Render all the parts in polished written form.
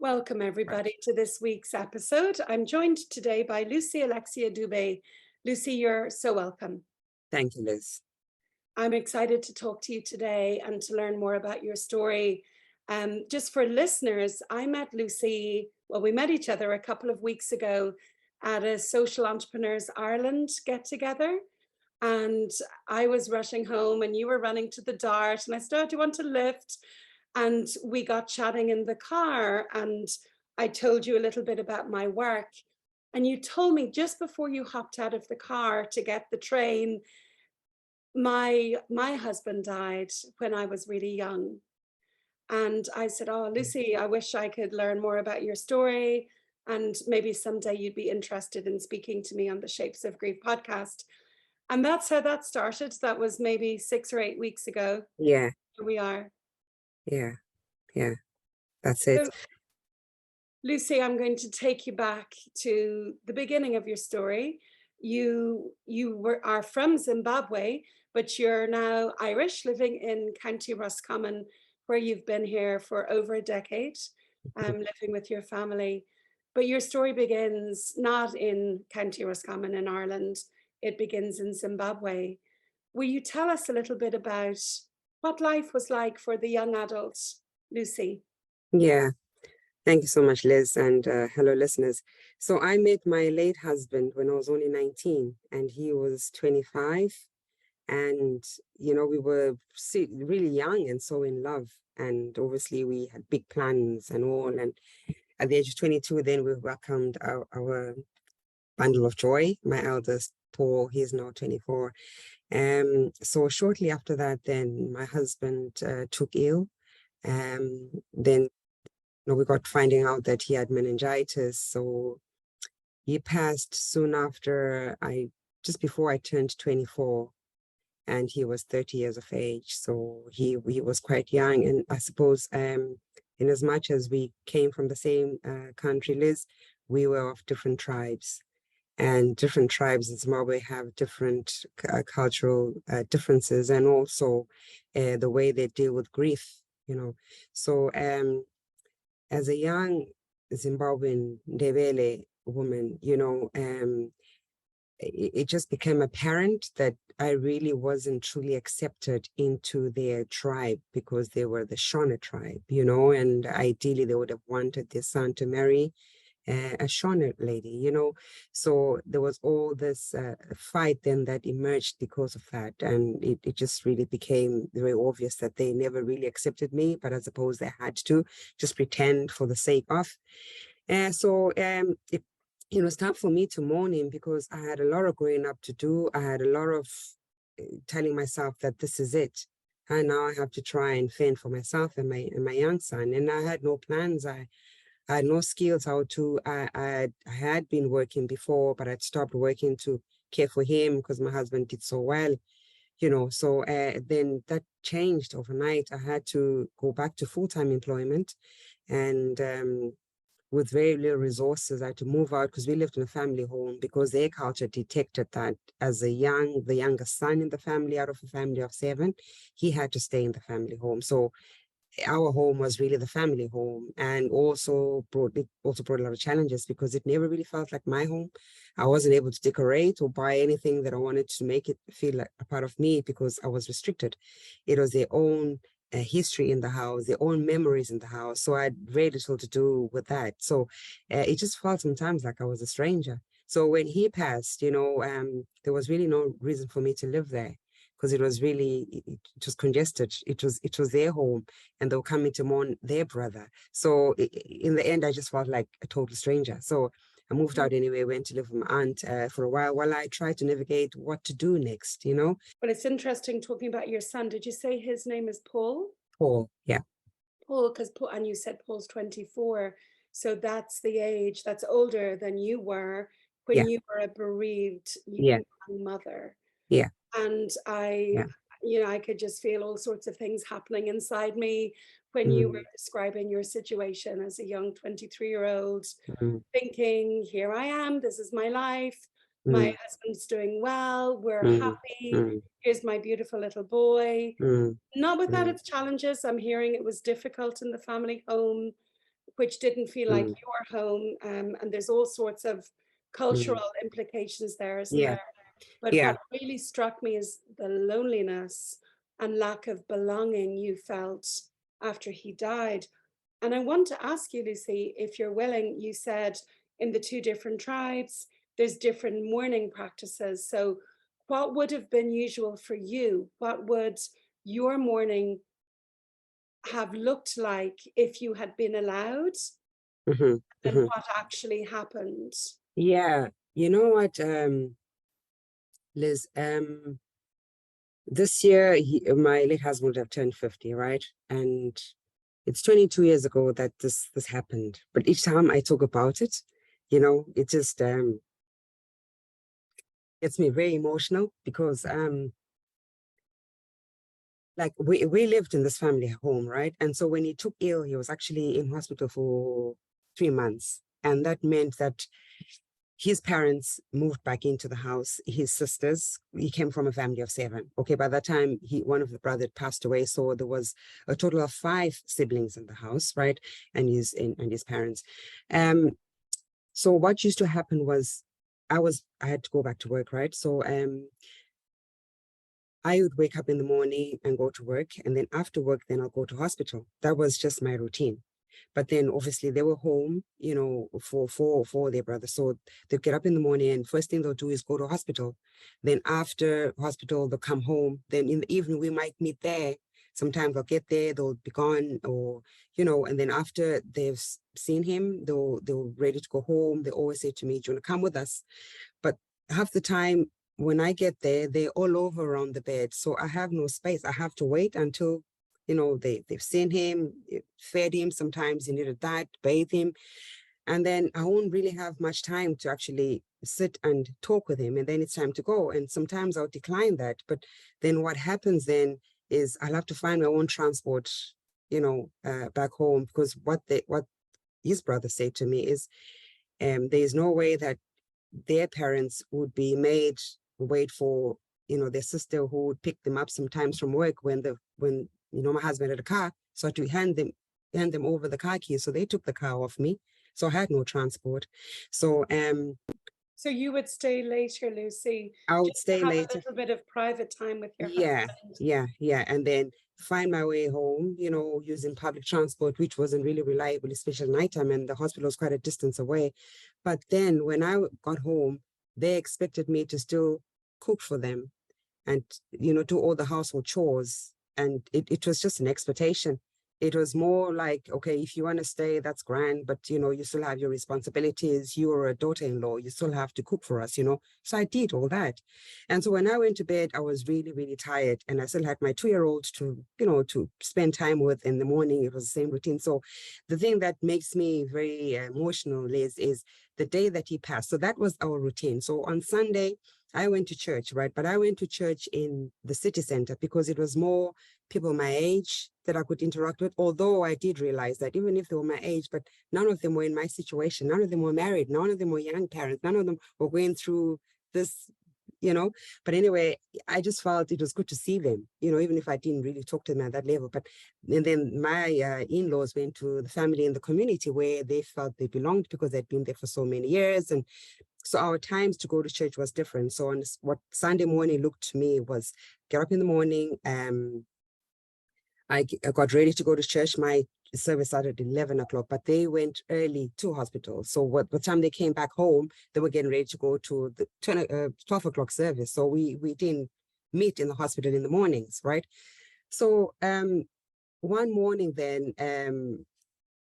Welcome, everybody, to this week's episode. I'm joined today by Lucy Alexia Dube. Lucy, you're so welcome. Thank you, Liz. I'm excited to talk to you today and to learn more about your story. Just for listeners, I met Lucy, well, we met each other a couple of weeks ago at a Social Entrepreneurs Ireland get-together. And I was rushing home and you were running to the Dart and I said, "Oh, do you want to lift?" And we got chatting in the car and I told you a little bit about my work. And you told me just before you hopped out of the car to get the train, my husband died when I was really young. And I said, "Oh, Lucy, I wish I could learn more about your story. And maybe someday you'd be interested in speaking to me on the Shapes of Grief podcast." And that's how that started. That was maybe 6 or 8 weeks ago. Yeah, Here we are. yeah, that's it. So, Lucy, I'm going to take you back to the beginning of your story. You are from Zimbabwe, but you're now Irish, living in County Roscommon, where you've been here for over a decade, living with your family. But your story begins not in County Roscommon in Ireland, it begins in Zimbabwe. Will you tell us a little bit about what life was like for the young adult, Lucy? Yeah, thank you so much, Liz, and hello, listeners. So I met my late husband when I was only 19 and he was 25. And, we were really young and so in love. And obviously we had big plans and all. And at the age of 22, then we welcomed our bundle of joy, my eldest, Paul. He's now 24. So shortly after that, then my husband took ill. Then we got finding out that he had meningitis. So he passed soon after just before I turned 24, and he was 30 years of age. So he was quite young. And I suppose in as much as we came from the same country, Liz, we were of different tribes. And different tribes in Zimbabwe have different cultural differences, and also the way they deal with grief. So as a young Zimbabwean Ndebele woman, it just became apparent that I really wasn't truly accepted into their tribe because they were the Shona tribe, and ideally they would have wanted their son to marry a Shona lady, So there was all this fight then that emerged because of that. And it just really became very obvious that they never really accepted me, but I suppose they had to just pretend for the sake of. It was time for me to mourn him because I had a lot of growing up to do. I had a lot of telling myself that this is it. And now I have to try and fend for myself and my young son. And I had no plans. I had no skills I had been working before, but I'd stopped working to care for him because my husband did so well, So then that changed overnight. I had to go back to full-time employment, and with very little resources, I had to move out because we lived in a family home because their culture detected that as the youngest son in the family out of a family of 7, he had to stay in the family home. So our home was really the family home, and also brought a lot of challenges because it never really felt like my home. I wasn't able to decorate or buy anything that I wanted to make it feel like a part of me because I was restricted. It was their own history in the house, their own memories in the house. So I had very little to do with that. So it just felt sometimes like I was a stranger. So when he passed, there was really no reason for me to live there because it was congested. It was their home, and they were coming to mourn their brother. So in the end, I just felt like a total stranger. So I moved out anyway, went to live with my aunt for a while I tried to navigate what to do next, But it's interesting talking about your son. Did you say his name is Paul? Paul, yeah. Paul, and you said Paul's 24. So that's the age, that's older than you were when you were a bereaved young mother. Yeah. And I could just feel all sorts of things happening inside me when you were describing your situation as a young 23-year-old, thinking, here I am, this is my life. My husband's doing well, we're happy. Here's my beautiful little boy. Not without its challenges. I'm hearing it was difficult in the family home which didn't feel like Mm. your home. And there's all sorts of Mm. cultural implications there, isn't Yeah. there? But Yeah. what really struck me is the loneliness and lack of belonging you felt after he died. And I want to ask you, Lucy, if you're willing, you said in the two different tribes, there's different mourning practices. So what would have been usual for you? What would your mourning have looked like if you had been allowed? Hmm. And Hmm. what actually happened? Yeah. You know what, Liz, this year my late husband would have turned 50, right? And it's 22 years ago that this happened. But each time I talk about it, it just gets me very emotional because like we lived in this family home, right? And so when he took ill, he was actually in hospital for 3 months. And that meant that his parents moved back into the house. His sisters, he came from a family of 7. Okay, by that time, one of the brothers passed away, so there was a total of 5 siblings in the house, right? And his parents. So what used to happen was, I had to go back to work, right? So I would wake up in the morning and go to work, and then after work, then I'll go to hospital. That was just my routine. But then obviously they were home, for their brother. So they'll get up in the morning and first thing they'll do is go to hospital. Then after hospital, they'll come home. Then in the evening, we might meet there. Sometimes they'll get there, they'll be gone, or, and then after they've seen him, they're ready to go home. They always say to me, "Do you want to come with us?" But half the time when I get there, they're all over on the bed. So I have no space. I have to wait until, they've seen him, fed him. Sometimes you need a diet, bathe him. And then I won't really have much time to actually sit and talk with him. And then it's time to go. And sometimes I'll decline that. But then what happens then is I'll have to find my own transport, back home, because what his brother said to me is, there is no way that their parents would be made wait for their sister who would pick them up sometimes from work when my husband had a car, so I had to hand them over the car keys. So they took the car off me, so I had no transport. So So you would stay later, Lucy, I would just to stay have a later. little bit of private time with your Yeah, husband. yeah. And then find my way home, using public transport, which wasn't really reliable, especially nighttime, and the hospital was quite a distance away. But then when I got home, they expected me to still cook for them and, do all the household chores. And it was just an expectation. It was more like, okay, if you want to stay, that's grand, but, you still have your responsibilities. You are a daughter-in-law. You still have to cook for us. So I did all that. And so when I went to bed, I was really, really tired. And I still had my 2-year-old to spend time with in the morning. It was the same routine. So the thing that makes me very emotional, Liz, is the day that he passed. So that was our routine. So on Sunday, I went to church, right? But I went to church in the city center because it was more people my age that I could interact with. Although I did realize that even if they were my age, but none of them were in my situation. None of them were married. None of them were young parents. None of them were going through this. But anyway, I just felt it was good to see them, even if I didn't really talk to them at that level. But and then my in-laws went to the family in the community where they felt they belonged because they'd been there for so many years. And so our times to go to church was different. So on what Sunday morning looked to me was get up in the morning. I got ready to go to church. My service started at 11 o'clock, but they went early to hospital. So what the time they came back home, they were getting ready to go to the 12 o'clock service. So we didn't meet in the hospital in the mornings, right? So one morning then,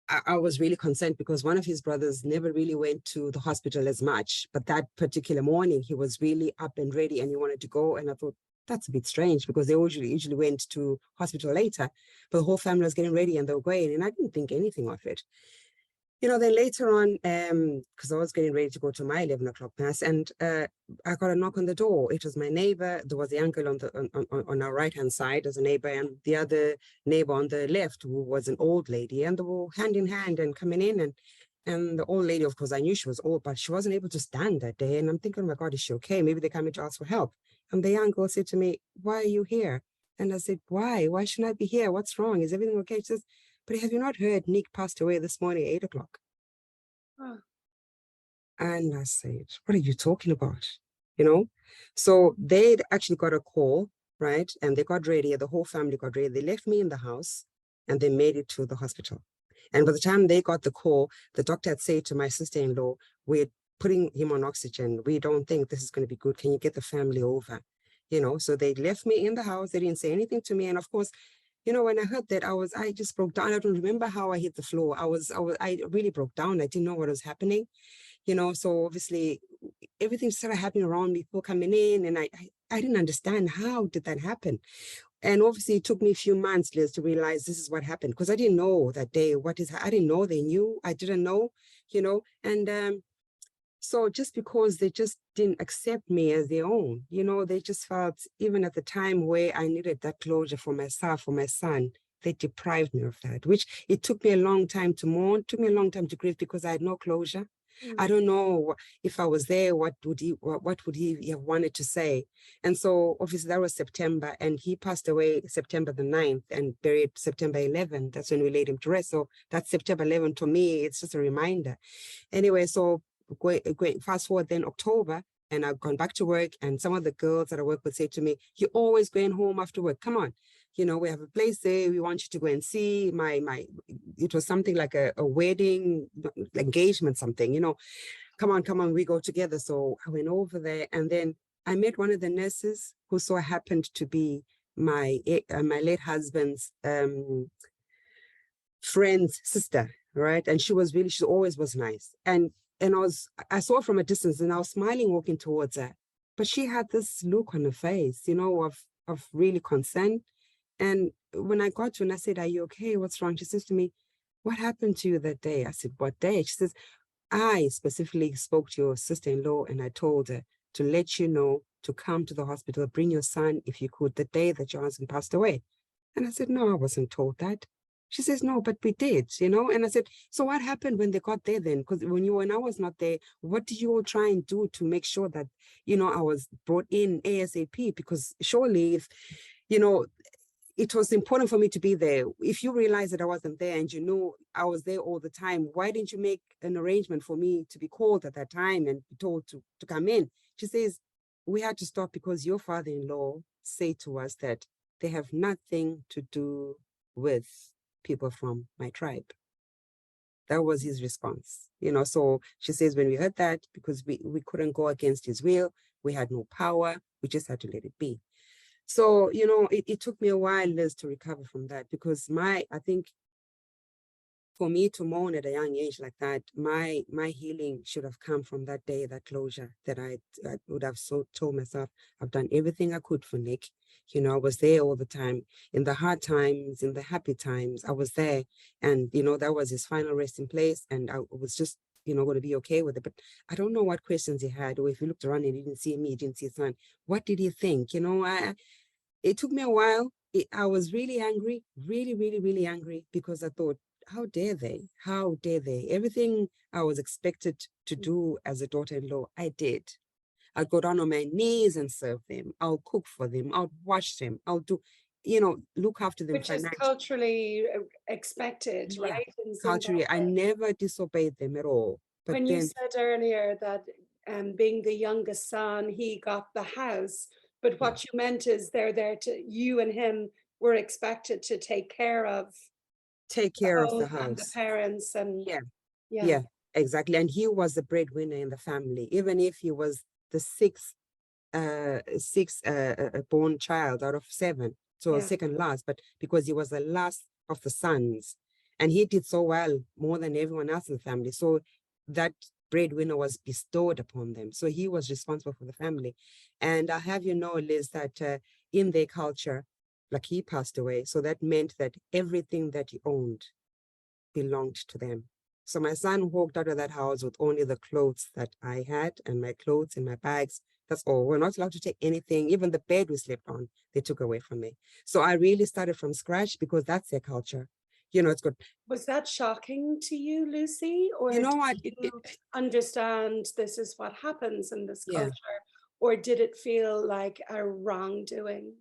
I was really concerned because one of his brothers never really went to the hospital as much. But that particular morning, he was really up and ready and he wanted to go. And I thought, that's a bit strange because they usually went to hospital later, but the whole family was getting ready and they were going. And I didn't think anything of it. Then later on, because I was getting ready to go to my 11 o'clock mass, and I got a knock on the door. It was my neighbor. There was the uncle on our right-hand side as a neighbor, and the other neighbor on the left, who was an old lady, and they were hand in hand and coming in. And the old lady, of course, I knew she was old, but she wasn't able to stand that day. And I'm thinking, oh my God, is she okay? Maybe they're coming to ask for help. And the young girl said to me, "Why are you here?" And I said, "Why? Why shouldn't I be here? What's wrong? Is everything okay?" She says, but have you not heard Nick passed away this morning at 8 o'clock? Oh, And I said, what are you talking about? You know? So they'd actually got a call, right? And they got ready, the whole family got ready. They left me in the house and they made it to the hospital. And by the time they got the call, the doctor had said to my sister-in-law, we're putting him on oxygen. We don't think this is going to be good. Can you get the family over? You know, so they left me in the house. They didn't say anything to me. And of course, you know, when I heard that, I just broke down. I don't remember how I hit the floor. I really broke down. I didn't know what was happening, you know. So obviously everything started happening around me, people coming in, and I didn't understand how did that happen. And obviously it took me a few months, Liz, to realize this is what happened, because I didn't know that day I didn't know they knew. I didn't know, you know. And so just because they just didn't accept me as their own, you know, they just felt, even at the time where I needed that closure for myself, for my son, they deprived me of that, which it took me a long time to mourn, took me a long time to grieve, because I had no closure. I don't know if I was there, what would he have wanted to say? And so obviously that was September, and he passed away September the 9th and buried September 11th. That's when we laid him to rest. So that's September 11th to me. It's just a reminder. Anyway, so going fast forward then October, and I've gone back to work, and some of the girls that I work with say to me, you're always going home after work. Come on. You know, we have a place there. We want you to go and see it was something like a wedding, engagement, something, you know, come on, we go together. So I went over there, and then I met one of the nurses who so happened to be my late husband's friend's sister, right? And she always was nice. And I saw her from a distance, and I was smiling walking towards her. But she had this look on her face, you know, of really concern. And when I got to her and I said, are you okay? What's wrong? She says to me, what happened to you that day? I said, what day? She says, I specifically spoke to your sister-in-law and I told her to let you know to come to the hospital, bring your son if you could, the day that your husband passed away. And I said, no, I wasn't told that. She says, no, but we did, you know? And I said, so what happened when they got there then? Because when I was not there, what did you all try and do to make sure that, you know, I was brought in ASAP? Because surely if, you know, it was important for me to be there. If you realize that I wasn't there and you know I was there all the time, why didn't you make an arrangement for me to be called at that time and be told to come in? She says, we had to stop because your father-in-law said to us that they have nothing to do with people from my tribe. That was his response, you know. So she says, when we heard that, because we couldn't go against his will, we had no power, we just had to let it be. So, you know, it took me a while, Liz, to recover from that, because I think for me to mourn at a young age like that, my healing should have come from that day, that closure, that I would have told myself, I've done everything I could for Nick. You know, I was there all the time, in the hard times, in the happy times, I was there. And, you know, that was his final resting place. And I was just, you know, going to be okay with it. But I don't know what questions he had, or if he looked around and he didn't see me, he didn't see his son. What did he think? You know, it took me a while. I was really angry, really, really, really angry, because I thought, how dare they? How dare they? Everything I was expected to do as a daughter-in-law, I did. I'll go down on my knees and serve them. I'll cook for them. I'll wash them. I'll do, you know, look after them which is financially. culturally expected, Yeah, right? In culturally, I Zimbabwe. never disobeyed them at all. But When you then, said earlier that being the youngest son, he got the house, but yeah, what you meant is they're there to, you and him were expected to take care of take the care of the home and the house. parents, and Yeah. yeah, Yeah, exactly. And he was the breadwinner in the family, even if he was the sixth born child out of seven, so yeah. second last, but because he was the last of the sons, and he did so well, more than everyone else in the family. So that breadwinner was bestowed upon them. So he was responsible for the family. And I have you know, Liz, that in their culture, like he passed away, so that meant that everything that he owned belonged to them. So my son walked out of that house with only the clothes that I had and my clothes in my bags. That's all. We're not allowed to take anything. Even the bed we slept on, they took away from me. So I really started from scratch, because that's their culture. You know, it's good. Was that shocking to you, Lucy, You or know did what? you understand this is what happens in this Yeah. culture, or did it feel like a wrongdoing?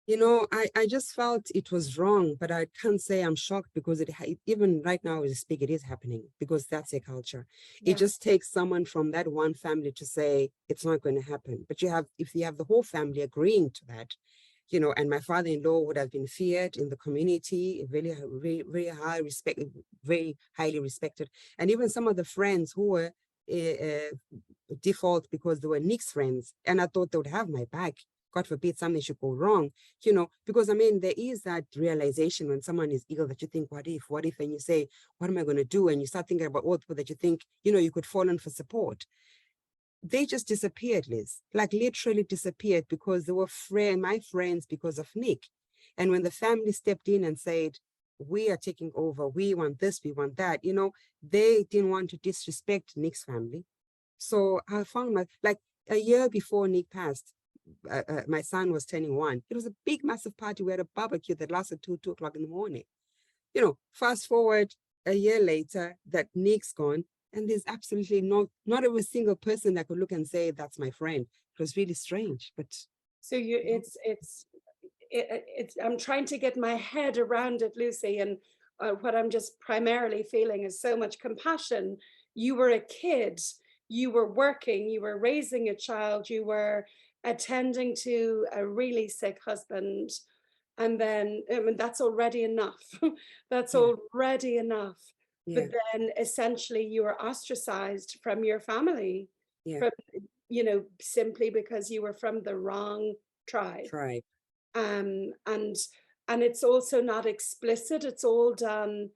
You know, I just felt it was wrong, but I can't say I'm shocked because even right now as I speak, it is happening because that's their culture. It Yeah. just takes someone from that one family to say it's not going to happen. But if you have the whole family agreeing to that, you know, and my father-in-law would have been feared in the community, very high respect, very highly respected, and even some of the friends who were default because they were Nick's friends, and I thought they would have my back. God forbid something should go wrong, you know, because I mean, there is that realization when someone is ill that you think, what if, and you say, what am I going to do? And you start thinking about all the people that you think, you know, you could fall on for support. They just disappeared, Liz, like literally disappeared because they were my friends because of Nick. And when the family stepped in and said, we are taking over, we want this, we want that, you know, they didn't want to disrespect Nick's family. So I found like a year before Nick passed, my son was turning 1. It was a big, massive party. We had a barbecue that lasted 2 o'clock in the morning. You know, fast forward a year later, that Nick's gone, and there's absolutely not a single person that could look and say that's my friend. It was really strange, but So you, you know, it's I'm trying to get my head around it, Lucy, and what I'm just primarily feeling is so much compassion. You were a kid, you were working, you were raising a child, you were attending to a really sick husband, and then I mean that's already enough. That's yeah, already enough. But yeah, then essentially you were ostracized from your family, yeah. from, you know, simply because you were from the wrong tribe. Tribe. um, and and it's also not explicit. It's all done.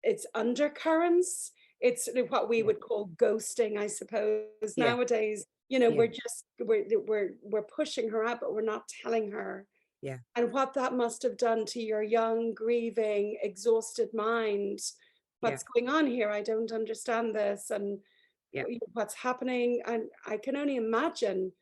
It's undercurrents. It's sort of what we Yeah, would call ghosting, I suppose. yeah, Nowadays, you know, yeah, we're pushing her out, but we're not telling her. yeah, And what that must have done to your young, grieving, exhausted mind. yeah, What's going on here? I don't understand this, and yeah. what's happening. And I can only imagine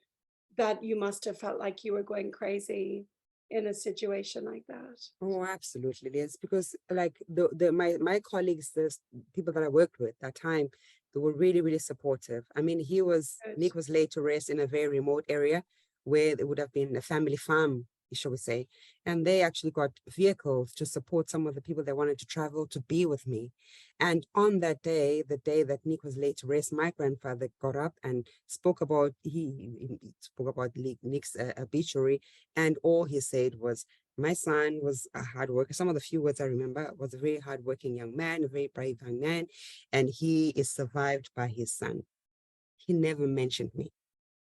that you must have felt like you were going crazy in a situation like that. Oh, absolutely, yes. Because like my colleagues, the people that I worked with that time, they were really, really supportive. I mean, Good. Nick was laid to rest in a very remote area where there would have been a family farm, shall we say. And they actually got vehicles to support some of the people that wanted to travel to be with me. And on that day, the day that Nick was laid to rest, my grandfather got up and spoke about he spoke about Nick's obituary, and all he said was, my son was a hard worker. Some of the few words I remember was a very hardworking young man, a very brave young man, and he is survived by his son. He never mentioned me.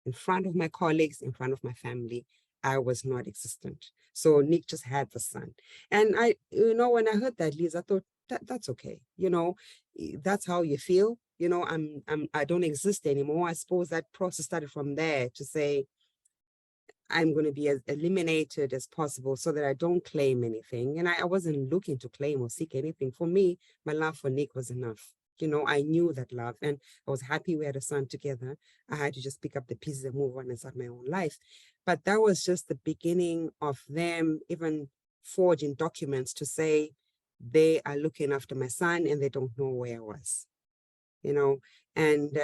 In front of my colleagues, in front of my family, I was not existent. So Nick just had the son. And you know, when I heard that, Liz, I thought that's okay. You know, that's how you feel. You know, I don't exist anymore. I suppose that process started from there to say, I'm going to be as eliminated as possible so that I don't claim anything. And I wasn't looking to claim or seek anything. For me, my love for Nick was enough. You know, I knew that love and I was happy we had a son together. I had to just pick up the pieces and move on and start my own life. But that was just the beginning of them even forging documents to say they are looking after my son and they don't know where I was, you know. And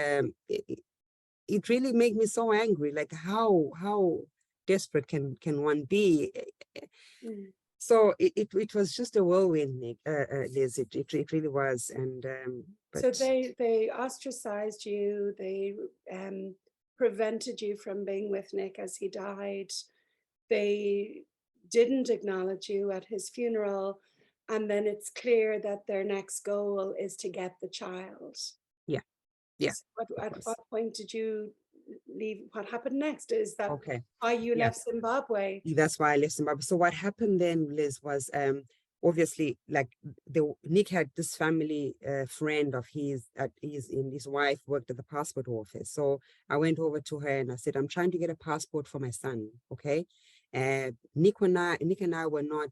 it really made me so angry. Like how desperate can one be? Mm. So it was just a whirlwind, Nick, Liz. It really was. And but So they ostracized you. They prevented you from being with Nick as he died. They didn't acknowledge you at his funeral, and then it's clear that their next goal is to get the child. yeah, yeah, So it at was. what point did you leave? What happened next? Is that Okay. why you Yeah. left Zimbabwe? That's why I left Zimbabwe. So what happened then, Liz, was obviously like Nick had this family friend of his that his wife worked at the passport office. So I went over to her and I said, I'm trying to get a passport for my son. Okay. Nick and I were not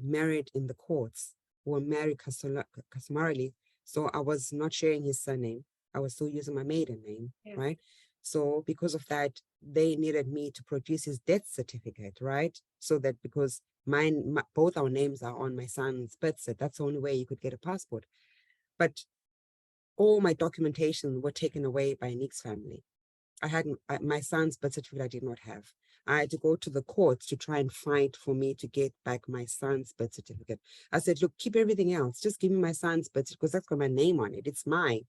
married in the courts. We were married customarily. So I was not sharing his surname. I was still using my maiden name, Yeah. right? So because of that, they needed me to produce his death certificate, right? So that because both our names are on my son's birth cert, that's the only way you could get a passport. But all my documentation were taken away by Nick's family. My son's birth certificate I did not have. I had to go to the courts to try and fight for me to get back my son's birth certificate. I said, look, keep everything else. Just give me my son's birth certificate because that's got my name on it. It's mine.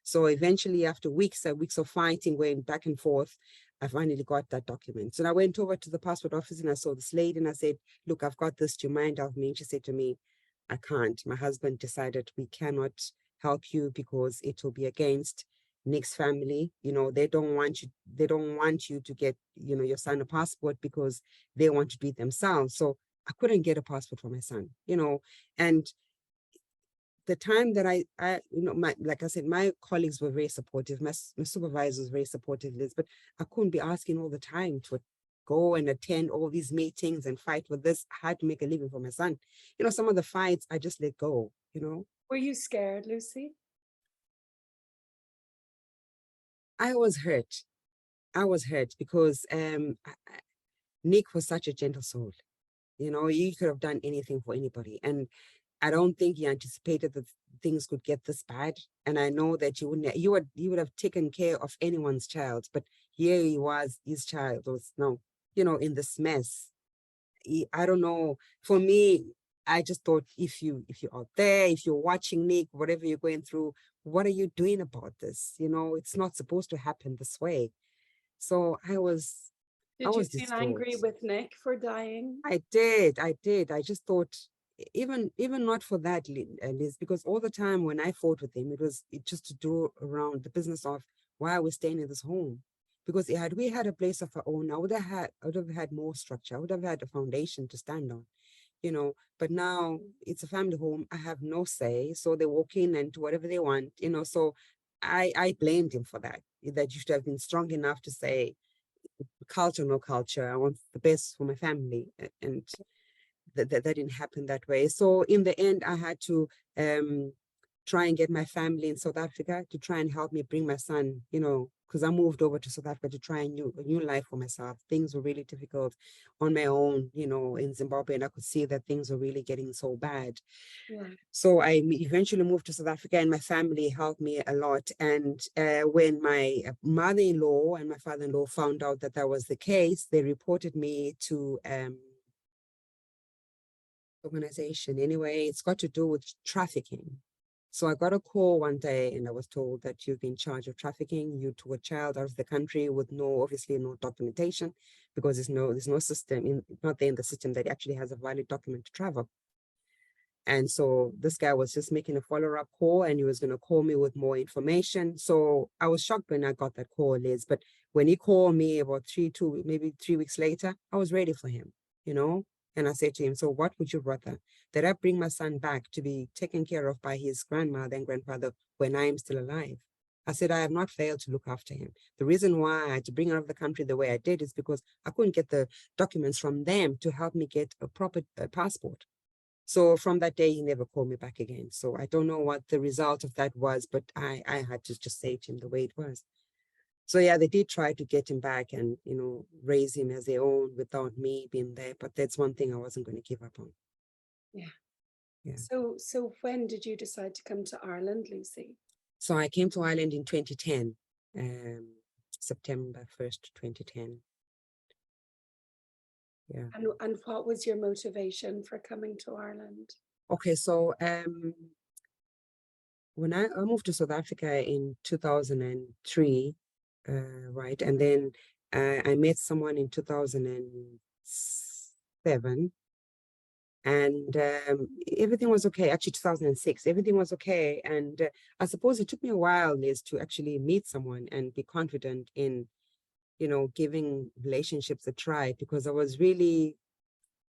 So eventually, after weeks and weeks of fighting, going back and forth, I finally got that document. So I went over to the passport office and I saw this lady and I said, look, I've got this. Do you mind helping me? And she said to me, I can't. My husband decided we cannot help you because it will be against Nick's family. They don't want you to get, your son a passport because they want to do it themselves. So I couldn't get a passport for my son, and the time that like I said, my colleagues were very supportive. My supervisor was very supportive, Liz, but I couldn't be asking all the time to go and attend all these meetings and fight with this. I had to make a living for my son. Some of the fights I just let go, Were you scared, Lucy? I was hurt. Because Nick was such a gentle soul. He could have done anything for anybody. And I don't think he anticipated that things could get this bad. And I know that you would have taken care of anyone's child, but here he was, his child was now, in this mess. I don't know. For me, I just thought if you're out there, if you're watching Nick, whatever you're going through, what are you doing about this? It's not supposed to happen this way. So I was Did you feel distraught. angry with Nick for dying? I did. I just thought, even not for that, Liz, because all the time when I fought with him, it just to do around the business of why we're staying in this home. Because had we had a place of our own, I would have had more structure. I would have had a foundation to stand on, But now it's a family home. I have no say, so they walk in and do whatever they want, So I blamed him for that. That you should have been strong enough to say, culture, no culture. I want the best for my family, and that didn't happen that way. So in the end, I had to try and get my family in South Africa to try and help me bring my son, because I moved over to South Africa to try a new life for myself. Things were really difficult on my own, in Zimbabwe, and I could see that things were really getting so bad. Yeah. So I eventually moved to South Africa, and my family helped me a lot. And when my mother-in-law and my father-in-law found out that was the case, they reported me to organization. Anyway, it's got to do with trafficking. So I got a call one day and I was told that you've been in charge of trafficking. You took a child out of the country with obviously no documentation, because there's no system, not there in the system that actually has a valid document to travel. And so this guy was just making a follow-up call, and he was going to call me with more information. So I was shocked when I got that call, Liz. But when he called me about maybe 3 weeks later, I was ready for him, And I said to him, so what would you rather? That I bring my son back to be taken care of by his grandmother and grandfather when I am still alive? I said, I have not failed to look after him. The reason why I had to bring him out of the country the way I did is because I couldn't get the documents from them to help me get a proper passport. So from that day, he never called me back again. So I don't know what the result of that was, but I had to just say to him the way it was. So yeah, they did try to get him back and, raise him as their own without me being there. But that's one thing I wasn't going to give up on. Yeah. Yeah. So when did you decide to come to Ireland, Lucy? So I came to Ireland in 2010, September 1st, 2010. Yeah. And what was your motivation for coming to Ireland? Okay, so when I moved to South Africa in 2003, right, and then I met someone in 2007, and everything was okay. Actually, 2006, everything was okay. And I suppose it took me a while, Liz, to actually meet someone and be confident in, giving relationships a try, because I was really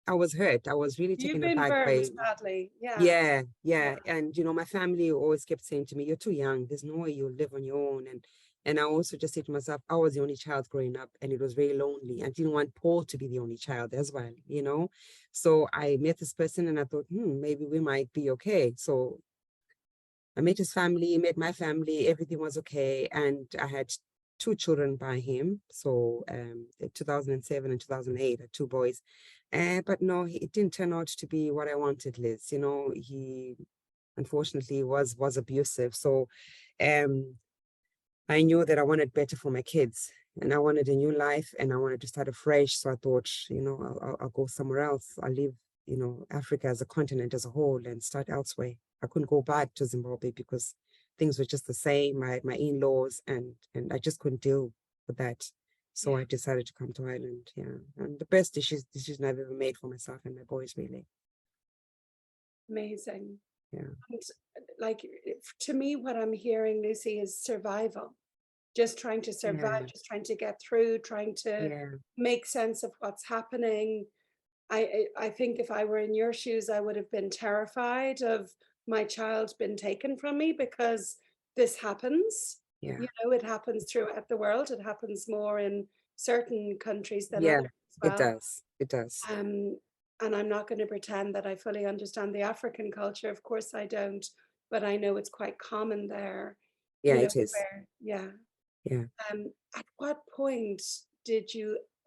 hurt. I was really You've taken been aback burned by. badly. Yeah. And my family always kept saying to me, you're too young, there's no way you'll live on your own. And I also just said to myself, I was the only child growing up, and it was very lonely. I didn't want Paul to be the only child as well, So I met this person and I thought, maybe we might be okay. So I met his family, he met my family, everything was okay. And I had 2 children by him. So 2007 and 2008, two boys. But no, it didn't turn out to be what I wanted, Liz. He unfortunately was abusive. So I knew that I wanted better for my kids and I wanted a new life and I wanted to start afresh. So I thought, I'll go somewhere else. I'll leave, Africa as a continent as a whole and start elsewhere. I couldn't go back to Zimbabwe because things were just the same. I had my in-laws and I just couldn't deal with that. So Yeah, I decided to come to Ireland. Yeah. And the best decision I've ever made for myself and my boys, really. amazing. Yeah. And like to me, what I'm hearing, Lucy, is survival. Just trying to survive, Yeah. just trying to get through, trying to Yeah. make sense of what's happening. I think if I were in your shoes, I would have been terrified of my child been taken from me, because this happens. Yeah. It happens throughout the world. It happens more in certain countries than Yeah. others as It well. does. It does. And I'm not going to pretend that I fully understand the African culture. Of course I don't, but I know it's quite common there, Yeah, it is. where, yeah. Yeah. At what point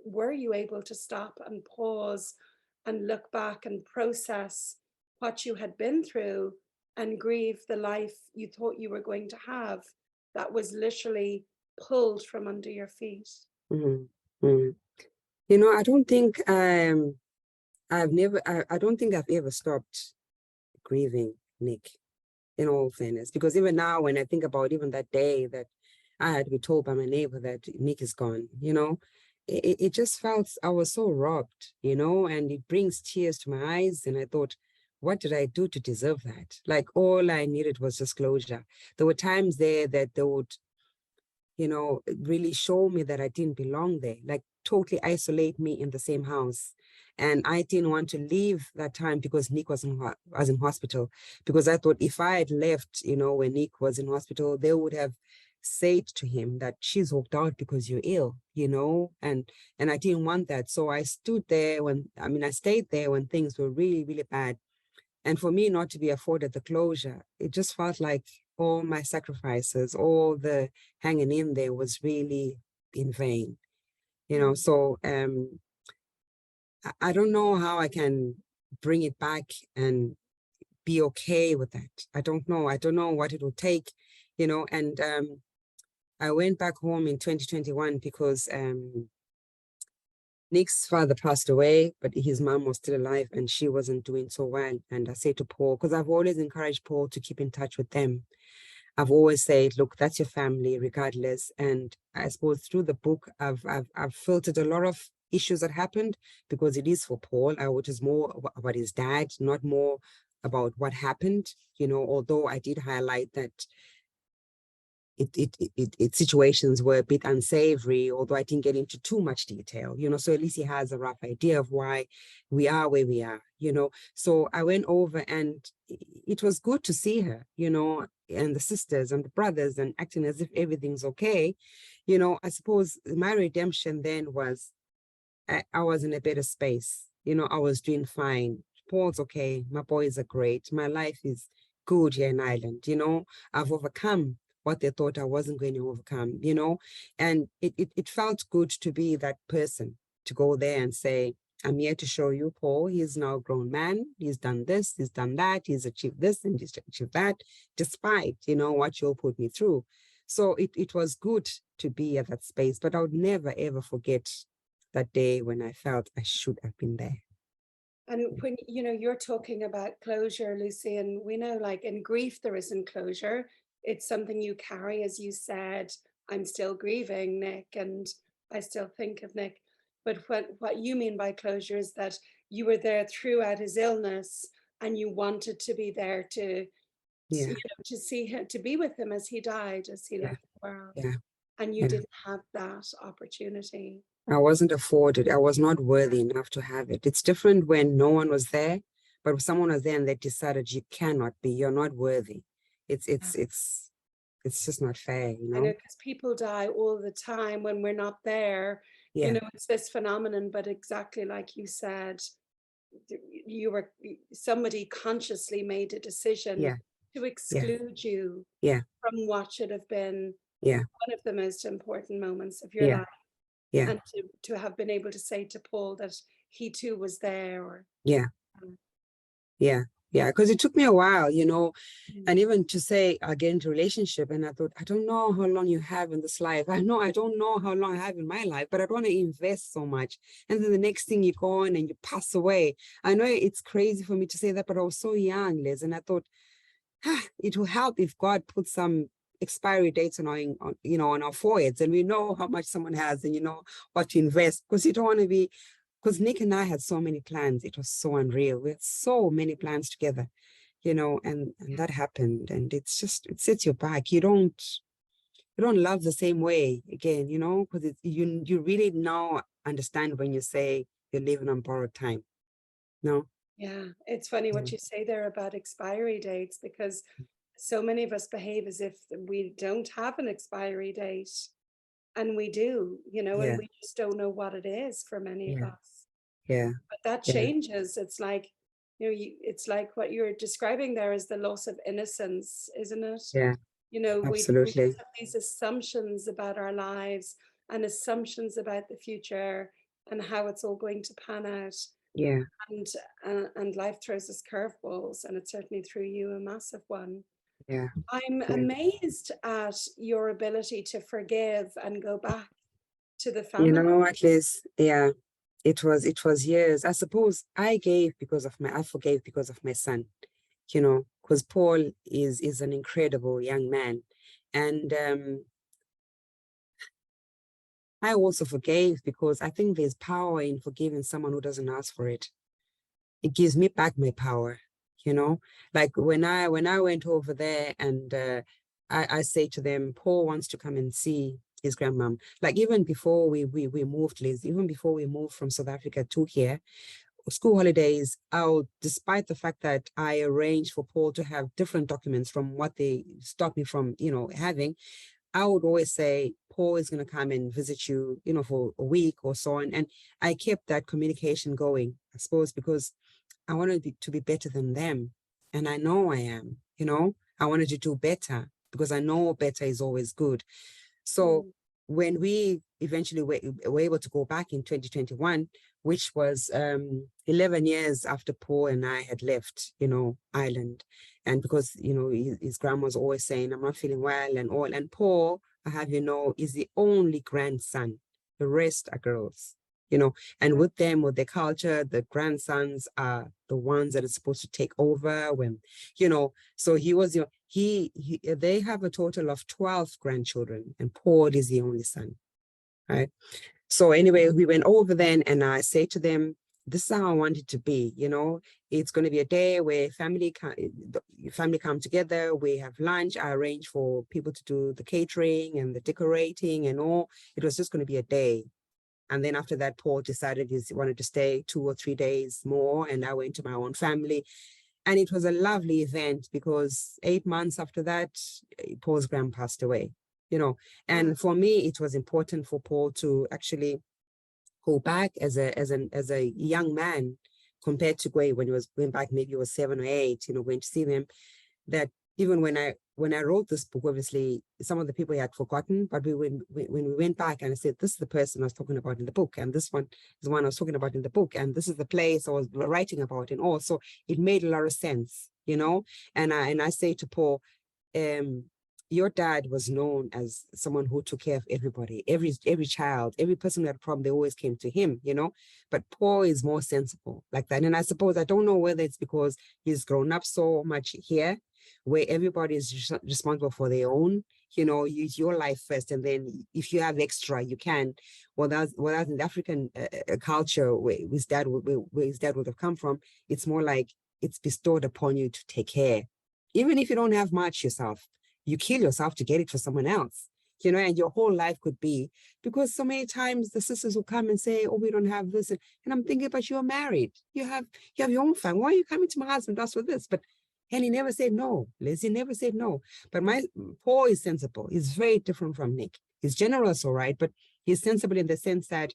were you able to stop and pause and look back and process what you had been through and grieve the life you thought you were going to have that was literally pulled from under your feet? Mhm. Mm. I don't think I don't think I've ever stopped grieving, Nick, in all fairness. Because even now when I think about even that day that I had to be told by my neighbor that Nick is gone, it just felt I was so robbed, and it brings tears to my eyes. And I thought, what did I do to deserve that? Like all I needed was just closure. There were times there that they would really show me that I didn't belong there, like totally isolate me in the same house. And I didn't want to leave that time because Nick was in hospital. Because I thought if I had left, when Nick was in hospital, they would have said to him that she's walked out because you're ill, and I didn't want that. So I stood there I stayed there when things were really, really bad. And for me not to be afforded the closure, it just felt like all my sacrifices, all the hanging in there was really in vain. Mm. So I don't know how I can bring it back and be okay with that. I don't know. I don't know what it will take, and I went back home in 2021 because Nick's father passed away, but his mom was still alive and she wasn't doing so well. And I said to Paul, because I've always encouraged Paul to keep in touch with them. I've always said, look, that's your family regardless. And I suppose through the book, I've filtered a lot of issues that happened because it is for Paul, which is more about his dad, not more about what happened, although I did highlight that situations were a bit unsavory, although I didn't get into too much detail, so at least he has a rough idea of why we are where we are, So I went over and it was good to see her, and the sisters and the brothers and acting as if everything's okay. I suppose my redemption then was I was in a better space. I was doing fine. Paul's okay. My boys are great. My life is good here in Ireland. I've overcome what they thought I wasn't going to overcome, and it felt good to be that person, to go there and say, I'm here to show you Paul. He's now a grown man. He's done this, he's done that, he's achieved this and he's achieved that, despite, what you all put me through. So it was good to be at that space, but I would never, ever forget that day when I felt I should have been there. And when you're talking about closure, Lucy, and we know, like, in grief there isn't closure. It's something you carry, as you said. I'm still grieving Nick, and I still think of Nick. But what you mean by closure is that you were there throughout his illness, and you wanted to be there Yeah, to see him, to be with him as he died, as he yeah, left the world, yeah, and you yeah. didn't have that opportunity. I wasn't afforded. I was not worthy enough to have it. It's different when no one was there, but if someone was there and they decided you cannot be, you're not worthy. It's it's it's it's just not fair, I know, because people die all the time when we're not there. Yeah, It's this phenomenon, but exactly like you said, somebody consciously made a decision yeah, to yeah, exclude you yeah, from what should have been yeah, one of the most important moments of your yeah, life, yeah, and to have been able to say to Paul that he too was there, or yeah, um, yeah. Yeah, because it took me a while, you know, Mm. and even to say again to relationship, and I thought, I don't know how long you have in this life. I don't know how long I have in my life, but I don't want to invest so much. And then the next thing you go on and you pass away. I know it's crazy for me to say that, but I was so young, Liz, and I thought, it will help if God puts some expiry dates on on our foreheads, and we know how much someone has, and you know what to invest, because you don't want to be. Because Nick and I had so many plans, it was so unreal. We had so many plans together, you know, and that happened, and it's just it sets you back. You don't love the same way again, you know, because you really now understand when you say you're living on borrowed time. No, Yeah, it's funny yeah, what you say there about expiry dates, because so many of us behave as if we don't have an expiry date, and we do, and yeah, we just don't know what it is for many of yeah, us. yeah, But that yeah, changes. It's like, it's like what you're describing there is the loss of innocence, isn't it? yeah, We just absolutely, have these assumptions about our lives and assumptions about the future and how it's all going to pan out. yeah, And life throws us curveballs, and it certainly threw you a massive one. yeah, I'm yeah. amazed at your ability to forgive and go back to the You family. know, at least, yeah, it was years. I suppose I forgave because of my son, you know, because Paul is an incredible young man. And I also forgave because I think there's power in forgiving someone who doesn't ask for it. It gives me back my power, you know. Like when I went over there, and I say to them, Paul wants to come and see his grandmom. Like even before we moved, Liz, even before we moved from South Africa to here, school holidays out, despite the fact that I arranged for Paul to have different documents from what they stopped me from, having, I would always say, Paul is going to come and visit you, for a week or so on. And I kept that communication going, I suppose, because I wanted to be better than them. And I know I am, I wanted to do better because I know better is always good. So Mm. when we eventually were able to go back in 2021, which was 11 years after Paul and I had left, Ireland. And because, his grandma was always saying, I'm not feeling well and all. And Paul, I have is the only grandson. The rest are girls, and with them, with their culture, the grandsons are the ones that are supposed to take over when, so he was, they have a total of 12 grandchildren, and Paul is the only son, right? So anyway, we went over then, and I say to them, this is how I want it to be, it's going to be a day where family come together, we have lunch, I arrange for people to do the catering and the decorating and all. It was just going to be a day. And then after that, Paul decided he wanted to stay 2 or 3 days more, and I went to my own family. And it was a lovely event because 8 months after that, Paul's grand passed away, you know. Wow. And for me, it was important for Paul to actually go back as a young man compared to going when he was going back, maybe he was 7 or 8, going to see them. That even when I wrote this book, obviously some of the people I had forgotten, but when we went back and I said, this is the person I was talking about in the book, and this one is the one I was talking about in the book, and this is the place I was writing about, and all. So it made a lot of sense, And I say to Paul, um, your dad was known as someone who took care of everybody, every child, every person who had a problem, they always came to him, But Paul is more sensible like that. And I suppose, I don't know whether it's because he's grown up so much here, where everybody is responsible for their own, use your life first. And then if you have extra, you can. Whereas in the African culture, where his dad would have come from, it's more like it's bestowed upon you to take care. Even if you don't have much yourself, you kill yourself to get it for someone else, and your whole life could be, because so many times the sisters will come and say, oh, we don't have this. And I'm thinking, but you're married. You have your own family. Why are you coming to my husband, ask for this? And he never said no. Lizzie never said no. But my Paul is sensible. He's very different from Nick. He's generous, all right, but he's sensible in the sense that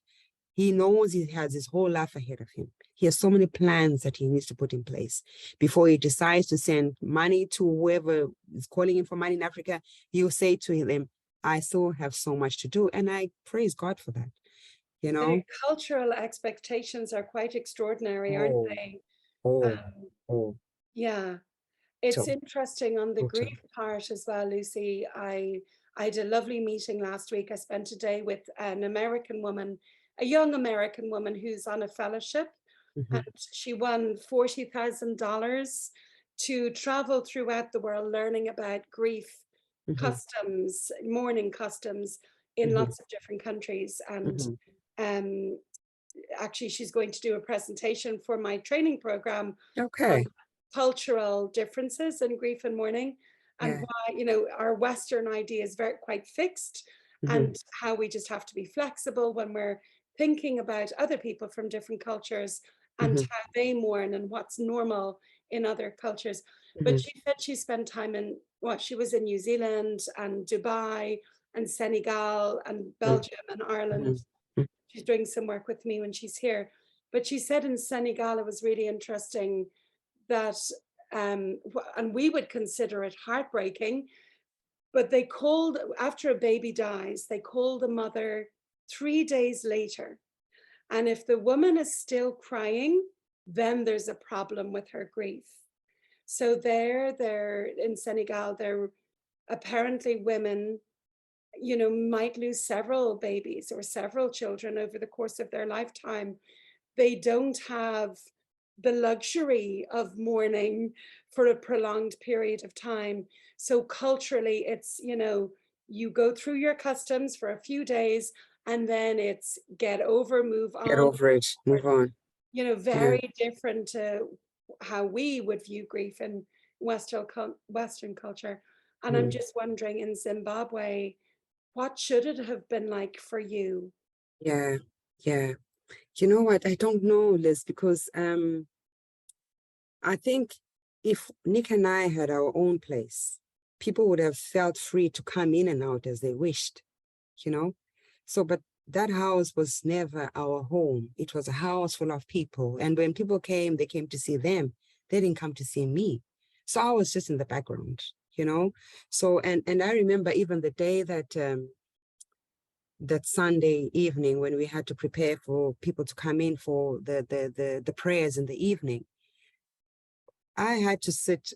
he knows he has his whole life ahead of him. He has so many plans that he needs to put in place before he decides to send money to whoever is calling him for money in Africa. He'll say to them, I still have so much to do. And I praise God for that, you The know? cultural expectations are quite extraordinary, aren't Oh, they? oh, Um, oh. Yeah. It's So interesting on the totally. grief part as well, Lucy. I had a lovely meeting last week. I spent a day with an American woman, a young American woman who's on a fellowship, Hmm. and she won $40,000 to travel throughout the world learning about grief Hmm. customs, mourning customs in Hmm. lots of different countries. And Hmm. um, actually, she's going to do a presentation for my training program on Okay. cultural differences in grief and mourning, and Yeah. why, our Western idea is very quite fixed, Hmm. and how we just have to be flexible when we're thinking about other people from different cultures and Hmm. how they mourn and what's normal in other cultures. But Hmm. she said she spent time in, well, she was in New Zealand and Dubai and Senegal and Belgium and Hmm. Ireland. She's doing some work with me when she's here. But she said in Senegal, it was really interesting that, and we would consider it heartbreaking, but they called, after a baby dies, they call the mother 3 days later. And if the woman is still crying, then there's a problem with her grief. So they're in Senegal, they're apparently women, might lose several babies or several children over the course of their lifetime. They don't have the luxury of mourning for a prolonged period of time. So culturally, it's, you go through your customs for a few days and then it's get over, move Get on, over it. Move on. Yeah. very different to how we would view grief in Western culture. And I'm Mm. just wondering, in Zimbabwe, what should it have been like for you? Yeah. Yeah. You know what? I don't know, Liz, because I think if Nick and I had our own place, people would have felt free to come in and out as they wished, you know? So, but that house was never our home. It was a house full of people. And when people came, they came to see them. They didn't come to see me. So I was just in the background, you know? So, and I remember even the day that that Sunday evening when we had to prepare for people to come in for the prayers in the evening, I had to sit,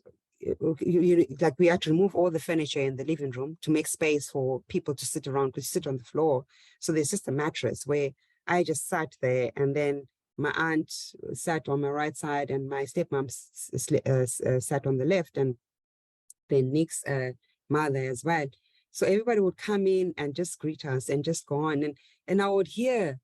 like we had to remove all the furniture in the living room to make space for people to sit around, to sit on the floor. So there's just a mattress where I just sat there, and then my aunt sat on my right side and my stepmom sat on the left, and then Nick's mother as well. So everybody would come in and just greet us and just go on. And I would hear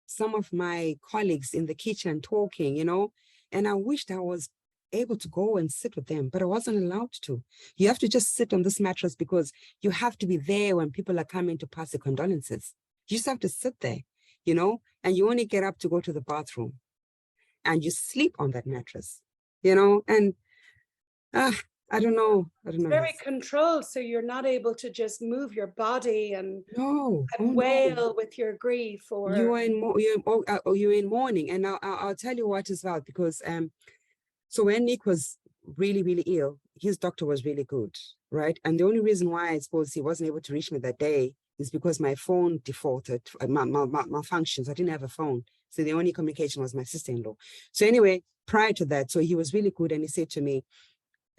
some of my colleagues in the kitchen talking, and I wished I was able to go and sit with them, but I wasn't allowed to. You have to just sit on this mattress because you have to be there when people are coming to pass the condolences. You just have to sit there, and you only get up to go to the bathroom and you sleep on that mattress, and uh, I don't know. I don't know, Very Liz. controlled, so you're not able to just move your body and No, oh no. wail with your grief, You or are in you're in mourning, and I'll tell you what as well, because so when Nick was really, really ill, his doctor was really good, right? And the only reason why I suppose he wasn't able to reach me that day is because my phone defaulted, malfunctions. I didn't have a phone. So the only communication was my sister-in-law. So anyway, prior to that, so he was really good. And he said to me,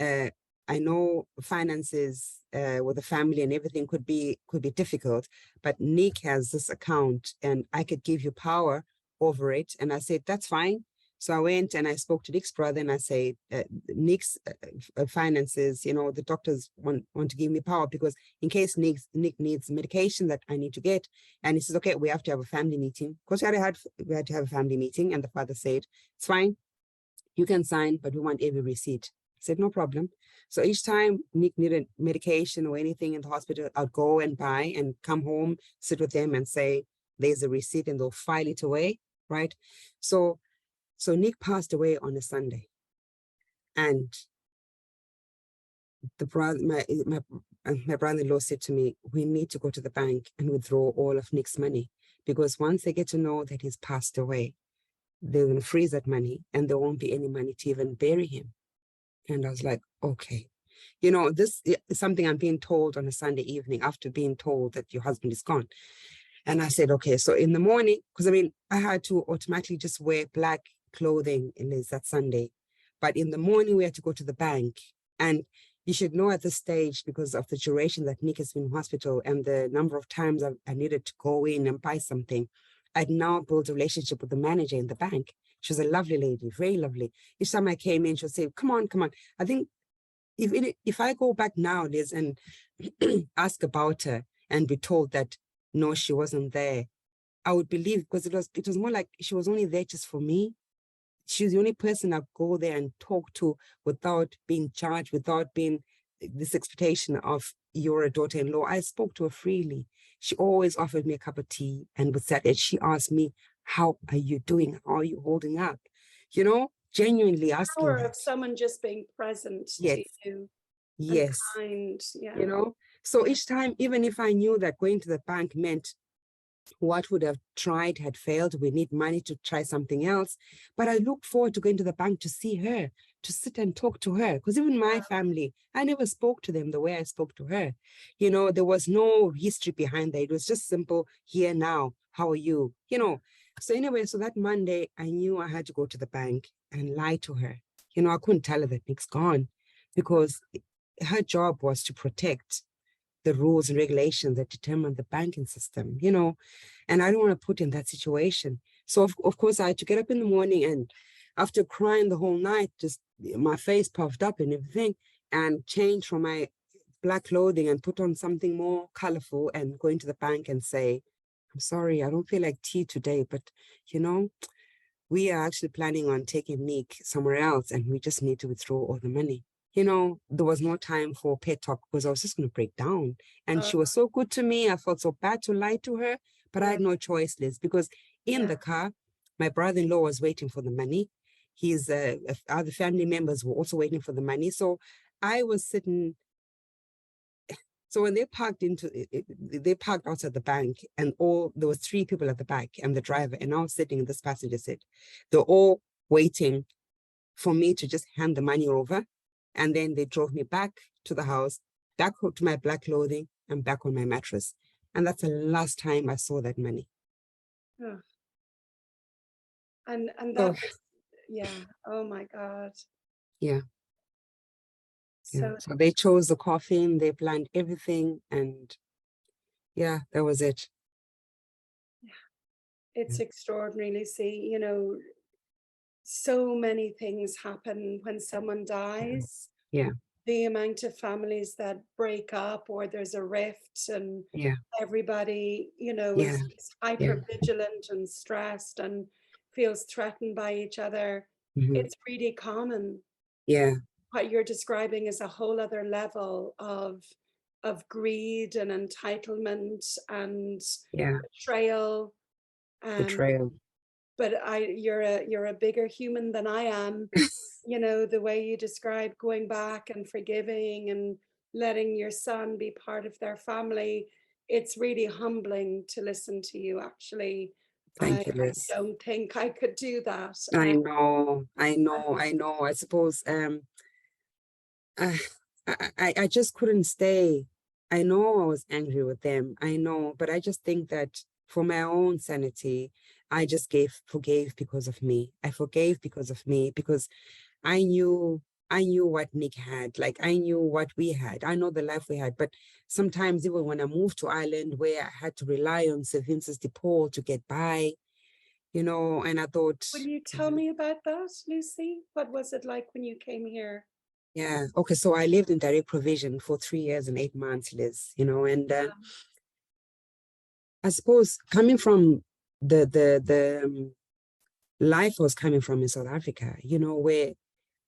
uh, I know finances with the family and everything could be difficult, but Nick has this account and I could give you power over it. And I said, that's fine. So I went and I spoke to Nick's brother and I said, Nick's finances, the doctors want to give me power because in case Nick needs medication that I need to get. And he says, okay, we have to have a family meeting. Of course, we had to have a family meeting. And the father said, it's fine. You can sign, but we want every receipt. I said, no problem. So each time Nick needed medication or anything in the hospital, I'd go and buy and come home, sit with them and say, there's a receipt, and they'll file it away, right? So Nick passed away on a Sunday. And the brother, my brother-in-law said to me, we need to go to the bank and withdraw all of Nick's money, because once they get to know that he's passed away, they're going to freeze that money and there won't be any money to even bury him. And I was like, okay. This is something I'm being told on a Sunday evening after being told that your husband is gone. And I said, okay. So in the morning, because I had to automatically just wear black clothing in that Sunday. But in the morning, we had to go to the bank. And you should know at this stage, because of the duration that Nick has been in hospital and the number of times I needed to go in and buy something, I'd now built a relationship with the manager in the bank. She was a lovely lady, very lovely. Each time I came in, she'll say, come on, come on. I think if I go back now, Liz, and ask about her and be told that, no, she wasn't there, I would believe, because it was more like she was only there just for me. She's the only person I go there and talk to without being judged, without being this expectation of you're a daughter-in-law. I spoke to her freely. She always offered me a cup of tea and would sit and she asked me, how are you doing? How are you holding up? You know, genuinely asking Power that. of someone just being present Yes. to you and Yes. kind. Yeah. You know, so each time, even if I knew that going to the bank meant what would have tried had failed, we need money to try something else. But I look forward to going to the bank to see her, to sit and talk to her. Because even my family, I never spoke to them the way I spoke to her. You know, there was no history behind that. It was just simple, here now, how are you? You know, so anyway, so that Monday, I knew I had to go to the bank and lie to her. You know, I couldn't tell her that Nick's gone because her job was to protect the rules and regulations that determine the banking system, you know, and I don't want to put in that situation. So of course I had to get up in the morning, and after crying the whole night, just my face puffed up and everything, and change from my black clothing and put on something more colorful and go into the bank and say, I'm sorry, I don't feel like tea today, but you know, we are actually planning on taking Nick somewhere else and we just need to withdraw all the money. You know, there was no time for pet talk because I was just going to break down. And she was so good to me. I felt so bad to lie to her, but I had no choice, Liz, because in the car, my brother-in-law was waiting for the money. His other family members were also waiting for the money. So I was sitting. So when they parked they parked outside the bank, and there were 3 people at the back and the driver, and I was sitting in this passenger seat. They're all waiting for me to just hand the money over. And then they drove me back to the house, back to my black clothing and back on my mattress. And that's the last time I saw that money. Oh. And So, that was, yeah. Oh my God. yeah. So So they chose the coffin, they planned everything, and yeah, that was it. it's extraordinary, Lucy. You know, so many things happen when someone dies. Yeah. The amount of families that break up or there's a rift and Yeah. everybody, you know, Yeah. is hyper vigilant and stressed and feels threatened by each other. It's really common. Yeah. What you're describing is a whole other level of greed and entitlement and Yeah. betrayal. Betrayal. But you're a bigger human than I am. You know, the way you describe going back and forgiving and letting your son be part of their family, it's really humbling to listen to you, actually. Thank you, I Liz. don't think I could do that. I know. I suppose I, I just couldn't stay. I know I was angry with them. I know, but I just think that for my own sanity, I just forgave because of me. I forgave because of me, because I knew what Nick had. Like I knew what we had. I know the life we had. But sometimes even when I moved to Ireland, where I had to rely on Sir Vincent's de Paul to get by, you know, and I thought, Will you tell me about that, Lucy? What was it like when you came here? yeah, okay, so I lived in direct provision for 3 years and 8 months, Liz, you know, and I suppose coming from the life I was coming from in South Africa, you know, where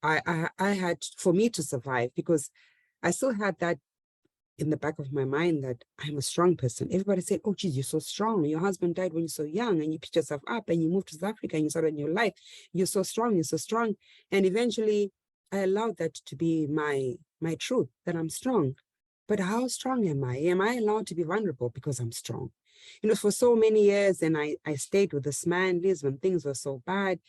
I had, for me to survive, because I still had that in the back of my mind that I'm a strong person. Everybody said, oh, geez, you're so strong. Your husband died when you're so young and you picked yourself up and you moved to South Africa and you started a new life. You're so strong, you're so strong. And eventually I allowed that to be my truth, that I'm strong. But how strong am I? Am I allowed to be vulnerable because I'm strong? You know, for so many years, and I stayed with this man, Liz, when things were so bad.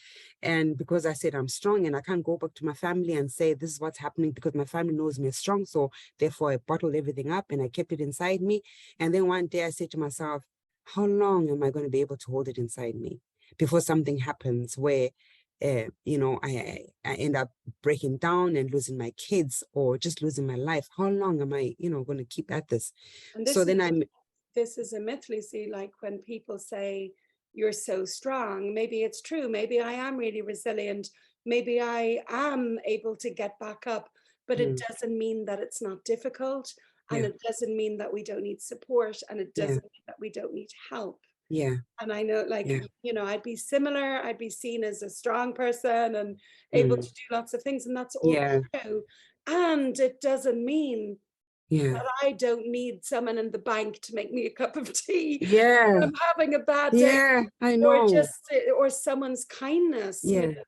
And because I said I'm strong and I can't go back to my family and say this is what's happening because my family knows me as strong. So therefore I bottled everything up and I kept it inside me. And then one day I said to myself, how long am I going to be able to hold it inside me before something happens where you know, I end up breaking down and losing my kids or just losing my life. How long am I, you know, going to keep at this? And So then this is a myth, Lucy, like when people say you're so strong, maybe it's true, maybe I am really resilient, maybe I am able to get back up, but it mm, doesn't mean that it's not difficult, and yeah, it doesn't mean that we don't need support, and it yeah, doesn't mean that we don't need help. yeah, And I know, like, yeah, you know, I'd be similar, I'd be seen as a strong person and able to mm, do lots of things, and that's all yeah, true. And it doesn't mean yeah, that I don't need someone in the bank to make me a cup of tea yeah, when I'm having a bad day, yeah, I or know. just or someone's kindness, you Yeah, know.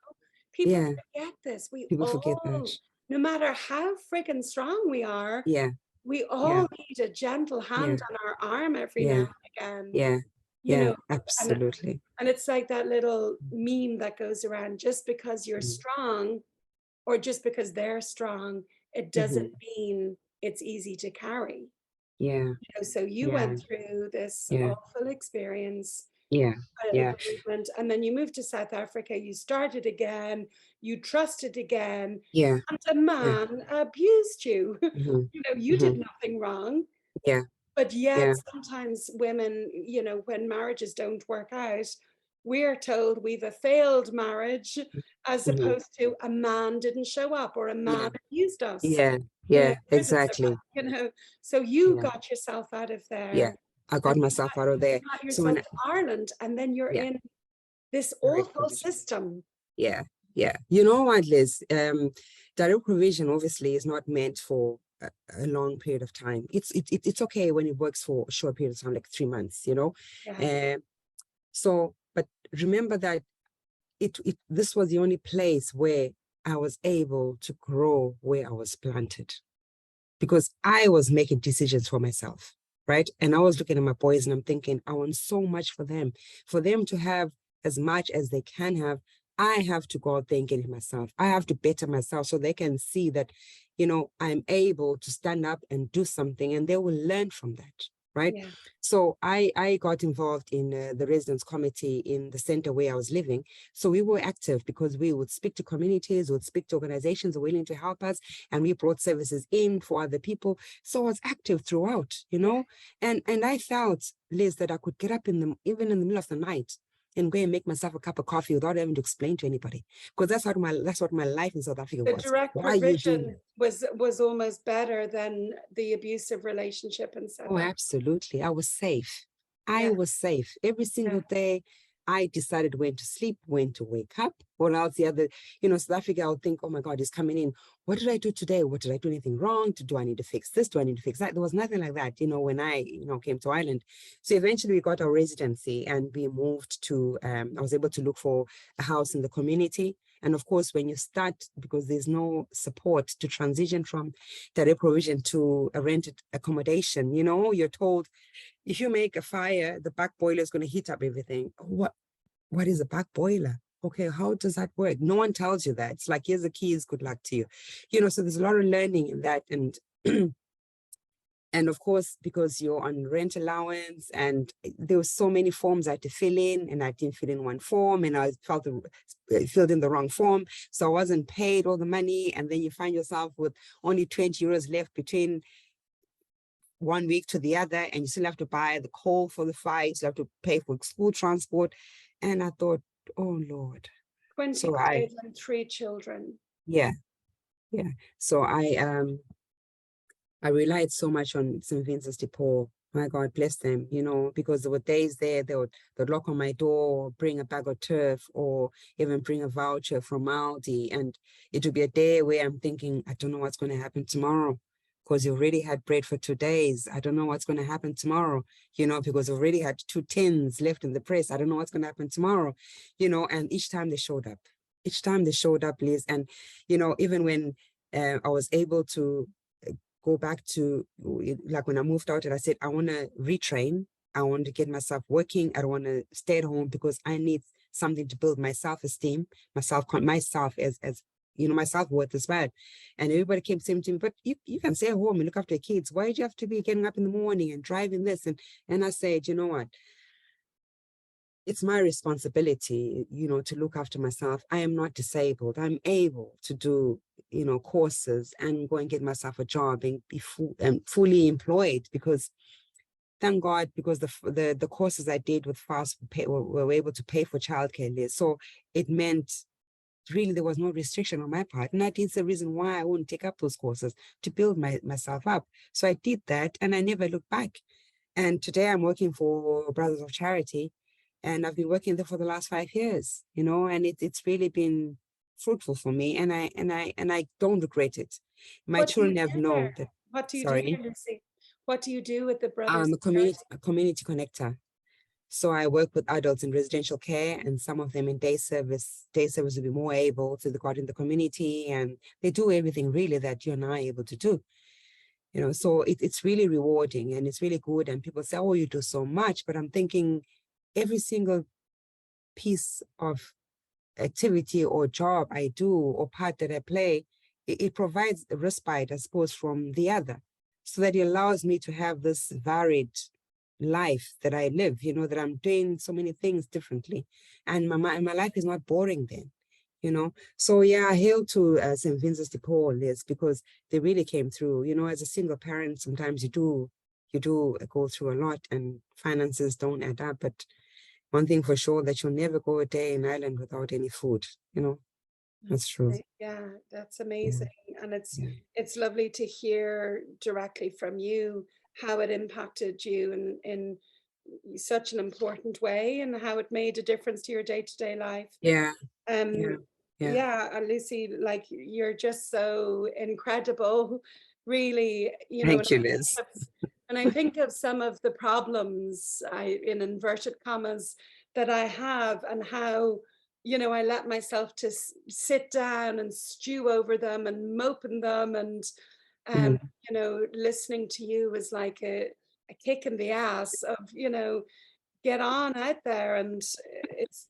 People yeah, forget this. We people forget that. all, no matter how freaking strong we are, Yeah, we yeah, all need a gentle yeah, hand on our arm every now yeah, and again, yeah, you yeah, know. And absolutely. and it's like that little meme that goes around, just because you're Mm, strong or just because they're strong, it doesn't mhm. mean it's easy to carry. Yeah, You know, so you yeah, went through this yeah, awful experience, yeah, yeah, bereavement, and then you moved to South Africa, you started again, you trusted again, yeah, and a yeah, man abused you. mhm, You know, you did mhm. nothing wrong, Yeah, but yeah, yet sometimes women, you know, when marriages don't work out, we're told we've a failed marriage, as mhm. opposed to a man didn't show up or a Yeah, man abused us. yeah, You know, yeah, prisons are exactly. back, you know. So you Yeah, got yourself out of yeah. there, I and got myself out of you there. got So yourself when to Ireland, and then you're yeah, in this direct awful provision. system. Yeah, yeah. You know what, Liz? Direct provision obviously is not meant for a long period of time. It's okay when it works for a short period of time, like 3 months, you know. Yeah, Uh, so, but remember that this was the only place where I was able to grow where I was planted because I was making decisions for myself, right? And I was looking at my boys and I'm thinking, I want so much for them to have as much as they can have. I have to go out there and get it myself. I have to better myself so they can see that, you know, I'm able to stand up and do something and they will learn from that, right? yeah, So I got involved in the residence committee in the center where I was living. So we were active because we would speak to communities, would speak to organizations willing to help us, and we brought services in for other people. So I was active throughout, you yeah. know, and I felt, Liz, that I could get up even in the middle of the night and go and make myself a cup of coffee without having to explain to anybody, because that's what my life in South Africa The was. direct Why are you doing provision that? was almost better than the abusive relationship in South Oh, Africa. absolutely. I was safe. I Yeah, was safe. Every yeah, single day, I decided when to sleep, when to wake up, or else the other, you know, South Africa, I would think, oh my God, he's coming in. What did I do today? What did I do anything wrong? Do I need to fix this? Do I need to fix that? There was nothing like that, you know, when I, you know, came to Ireland. So eventually we got our residency and we moved to, I was able to look for a house in the community. And of course, when you start, because there's no support to transition from direct provision to a rented accommodation, you know, you're told if you make a fire, the back boiler is going to heat up everything. What is a back boiler? Okay, how does that work? No one tells you that. It's like, here's the keys, good luck to you. You know, so there's a lot of learning in that. And and of course, because you're on rent allowance and there were so many forms I had to fill in and I didn't fill in one form and I filled in the wrong form. So I wasn't paid all the money. And then you find yourself with only 20 euros left between one week to the other, and you still have to buy the coal for the fire, you still have to pay for school transport. And I thought, oh Lord. 20 So quid and 3 children. yeah, yeah. So I relied so much on St. Vincent's de Paul. My God bless them, you know, because there were days there they'd knock on my door, or bring a bag of turf, or even bring a voucher from Aldi. And it would be a day where I'm thinking, I don't know what's going to happen tomorrow. Because you already had bread for 2 days. I don't know what's going to happen tomorrow, you know, because I already had 2 tins left in the press. I don't know what's going to happen tomorrow, you know, and each time they showed up. Each time they showed up, Liz. And, you know, even when I was able to go back to, like when I moved out and I said, I want to retrain. I want to get myself working. I don't want to stay at home because I need something to build my self-esteem, myself as you know, my self-worth as well. And everybody kept saying to me, but you can stay at home and look after your kids. Why do you have to be getting up in the morning and driving this? And I said, you know what? it's my responsibility, to look after myself. I am not disabled. I'm able to do, courses and go and get myself a job and be fully employed, because thank God, because the courses I did with FAST were able to pay for childcare, Liz. So it meant really there was no restriction on my part. And that is the reason why I wouldn't take up those courses, to build myself up. So I did that and I never looked back. And today I'm working for Brothers of Charity, and I've been working there for the last 5 years, and it's really been fruitful for me, and I don't regret it. My What do you children have do there? known that. What do you do Sorry, there, Lucy? What do you do with the Brothers I'm of Charity? a community connector. So I work with adults in residential care, and some of them in day service. Day service will be more able to go out in the community, and they do everything really that you and I are able to do. So it's really rewarding and it's really good. And people say, oh, you do so much, but I'm thinking every single piece of activity or job I do or part that I play, it provides a respite, I suppose, from the other, so that it allows me to have this varied life that I live, that I'm doing so many things differently. And my life is not boring then. So yeah, hail to St. Vincent de Paul, Liz, because they really came through. As a single parent, sometimes you do go through a lot and finances don't add up, but one thing for sure, that you'll never go a day in Ireland without any food. That's true. Yeah, that's Yeah, amazing. And yeah, it's lovely to hear directly from you how it impacted you in such an important way, and how it made a difference to your day-to-day life. yeah, Um, yeah, yeah. yeah, and Lucy, like, you're just so incredible, really, Thank you, Liz. and I think of some of the problems, in inverted commas, that I have, and how, I let myself to sit down and stew over them and mope in them. And, um, Mm, listening to you was like a kick in the ass of, get on out there. And it's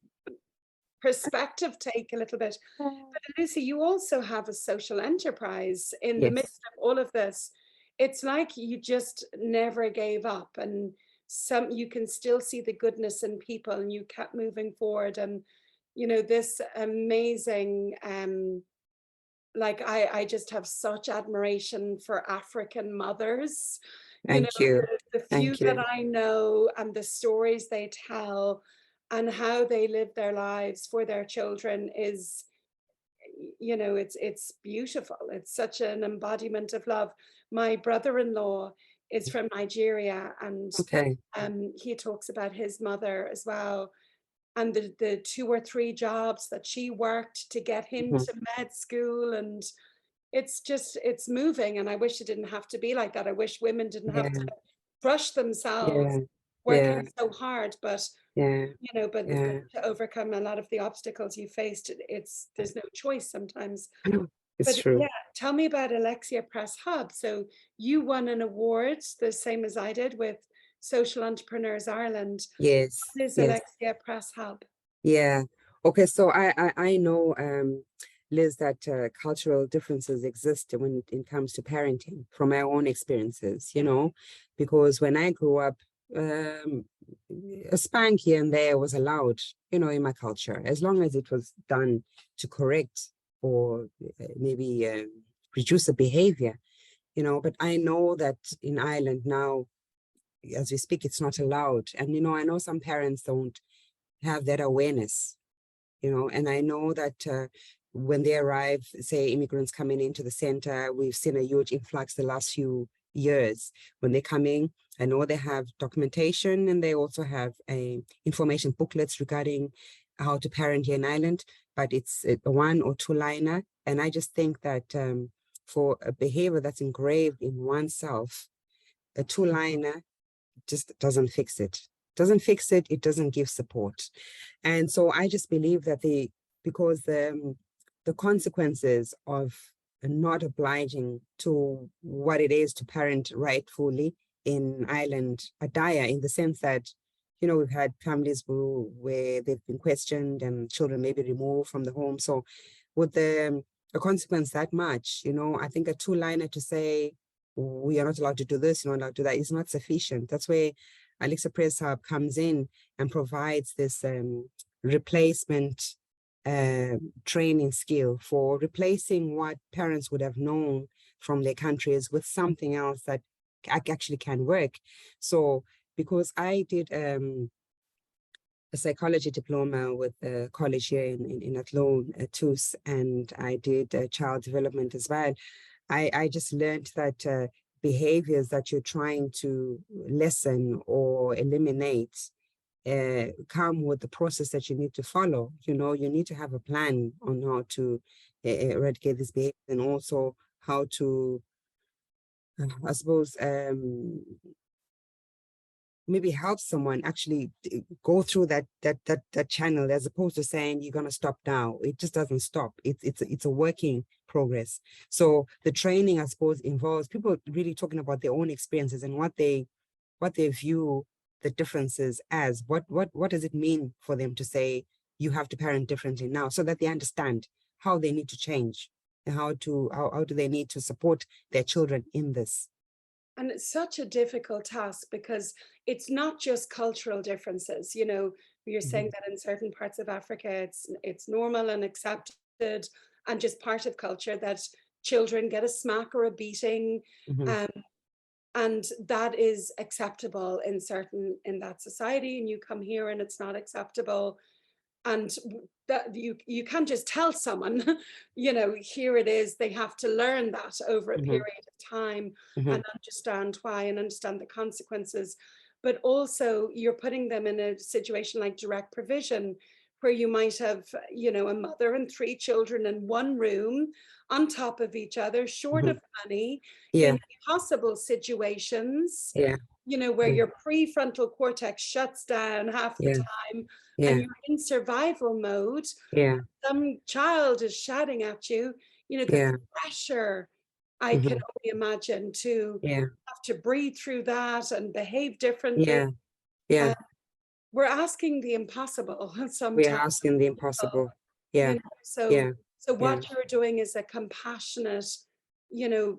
perspective take a little bit. But Lucy, you also have a social enterprise in the yes, midst of all of this. It's like you just never gave up, and you can still see the goodness in people, and you kept moving forward. And this amazing, like, I just have such admiration for African mothers. thank you. The few Thank that you. I know, and the stories they tell, and how they live their lives for their children is, it's beautiful. It's such an embodiment of love. My brother-in-law is from Nigeria, and Okay. he talks about his mother as well, and the 2 or 3 jobs that she worked to get him Mhm. to med school. And it's moving, and I wish it didn't have to be like that. I wish women didn't have to Yeah, crush themselves yeah, working yeah, so hard. But yeah, but yeah. to overcome a lot of the obstacles you faced, there's no choice sometimes. I know. It's But true. yeah, tell me about Alexia Press Hub. So you won an award, the same as I did, with Social Entrepreneurs Ireland. Yes, What is yes. Alexia Press Hub? Yeah. Okay. So I know, Liz, that cultural differences exist when it comes to parenting from my own experiences, because when I grew up, um, a spank here and there was allowed, in my culture, as long as it was done to correct or maybe reduce the behavior, but I know that in Ireland now, as we speak, it's not allowed. And, I know some parents don't have that awareness, and I know that when they arrive, say immigrants coming into the center, we've seen a huge influx the last few years. When they come in, I know they have documentation, and they also have information booklets regarding how to parent here in Ireland, but it's a 1 or 2 liner. And I just think that for a behavior that's engraved in oneself, a 2 liner just doesn't fix it. Doesn't fix it. It doesn't give support. And so I just believe that because the consequences of not obliging to what it is to parent rightfully in Ireland are dire, in the sense that, we've had families where they've been questioned and children may be removed from the home. So with the consequence that much, I think a 2 liner to say we are not allowed to do this, you're not allowed to do that, is not sufficient. That's where Alexia Hub comes in and provides this replacement training skill for replacing what parents would have known from their countries with something else that actually can work. So because I did a psychology diploma with a college here in Athlone, TUS, and I did child development as well. I just learned that behaviors that you're trying to lessen or eliminate come with the process that you need to follow. You know, you need to have a plan on how to eradicate this behavior, and also how to, I suppose, maybe help someone actually go through that channel, as opposed to saying you're going to stop now. It just doesn't stop. It's a working progress. So the training, I suppose, involves people really talking about their own experiences and what they view the differences as. What does it mean for them to say you have to parent differently now, so that they understand how they need to change and how do they need to support their children in this. And it's such a difficult task, because it's not just cultural differences. You know, you're saying that in certain parts of Africa, it's normal and accepted and just part of culture that children get a smack or a beating. And that is acceptable in that society, and you come here and it's not acceptable. And that you can't just tell someone, you know, here it is. They have to learn that over a period of time and understand why and understand the consequences. But also you're putting them in a situation like direct provision, where you might have, you know, a mother and 3 children in one room on top of each other, short of money, in impossible situations, you know, where your prefrontal cortex shuts down half the time, and you're in survival mode. Some child is shouting at you, you know, the pressure, I can only imagine, to have to breathe through that and behave differently. We're asking the impossible sometimes. We are asking the impossible. You know, so what you're doing is a compassionate, you know,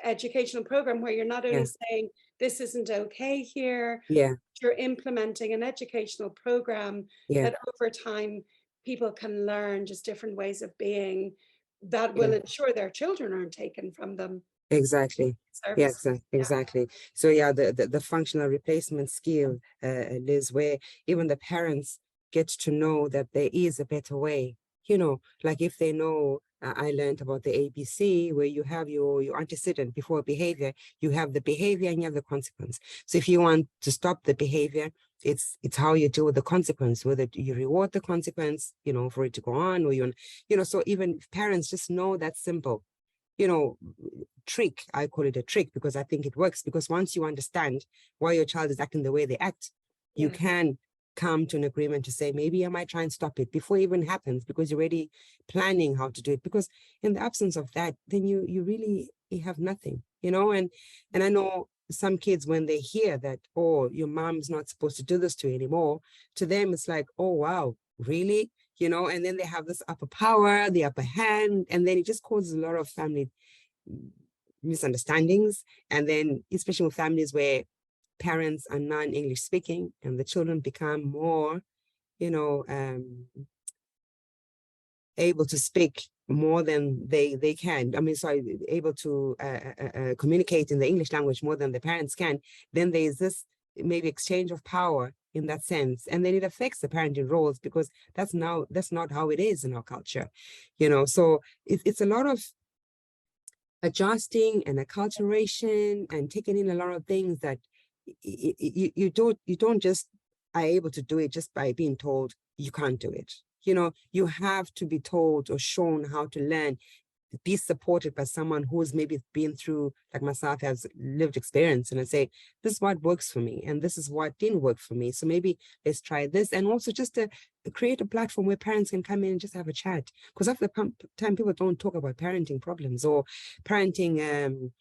educational program, where you're not only saying this isn't okay here, you're implementing an educational program that over time people can learn just different ways of being that will ensure their children aren't taken from them. Exactly. Yeah, exactly. So the functional replacement skill, Liz, where even the parents get to know that there is a better way. You know, like if they know, I learned about the ABC, where you have your antecedent before behavior, you have the behavior and you have the consequence. So if you want to stop the behavior, it's how you deal with the consequence, whether you reward the consequence, you know, for it to go on, or you know, so even parents just know that simple, you know, trick. I call it a trick because I think it works, because once you understand why your child is acting the way they act, you can come to an agreement to say, maybe I might try and stop it before it even happens, because you're already planning how to do it. Because in the absence of that, then you have nothing, you know. And I know some kids, when they hear that, oh, your mom's not supposed to do this to you anymore, to them it's like, oh wow, really? You know, and then they have this upper power, the upper hand, and then it just causes a lot of family misunderstandings. And then especially with families where parents are non-English speaking and the children become more, you know, able to speak more than they can. I mean, sorry, able to communicate in the English language more than the parents can. Then there is this maybe exchange of power in that sense, and then it affects the parenting roles, because that's not how it is in our culture, you know. So it's a lot of adjusting and acculturation and taking in a lot of things that you don't just are able to do it just by being told you can't do it. You know, you have to be told or shown how to learn, be supported by someone who's maybe been through, like myself, has lived experience, and I say, this is what works for me and this is what didn't work for me, so maybe let's try this. And also just to create a platform where parents can come in and just have a chat, because after the time people don't talk about parenting problems or parenting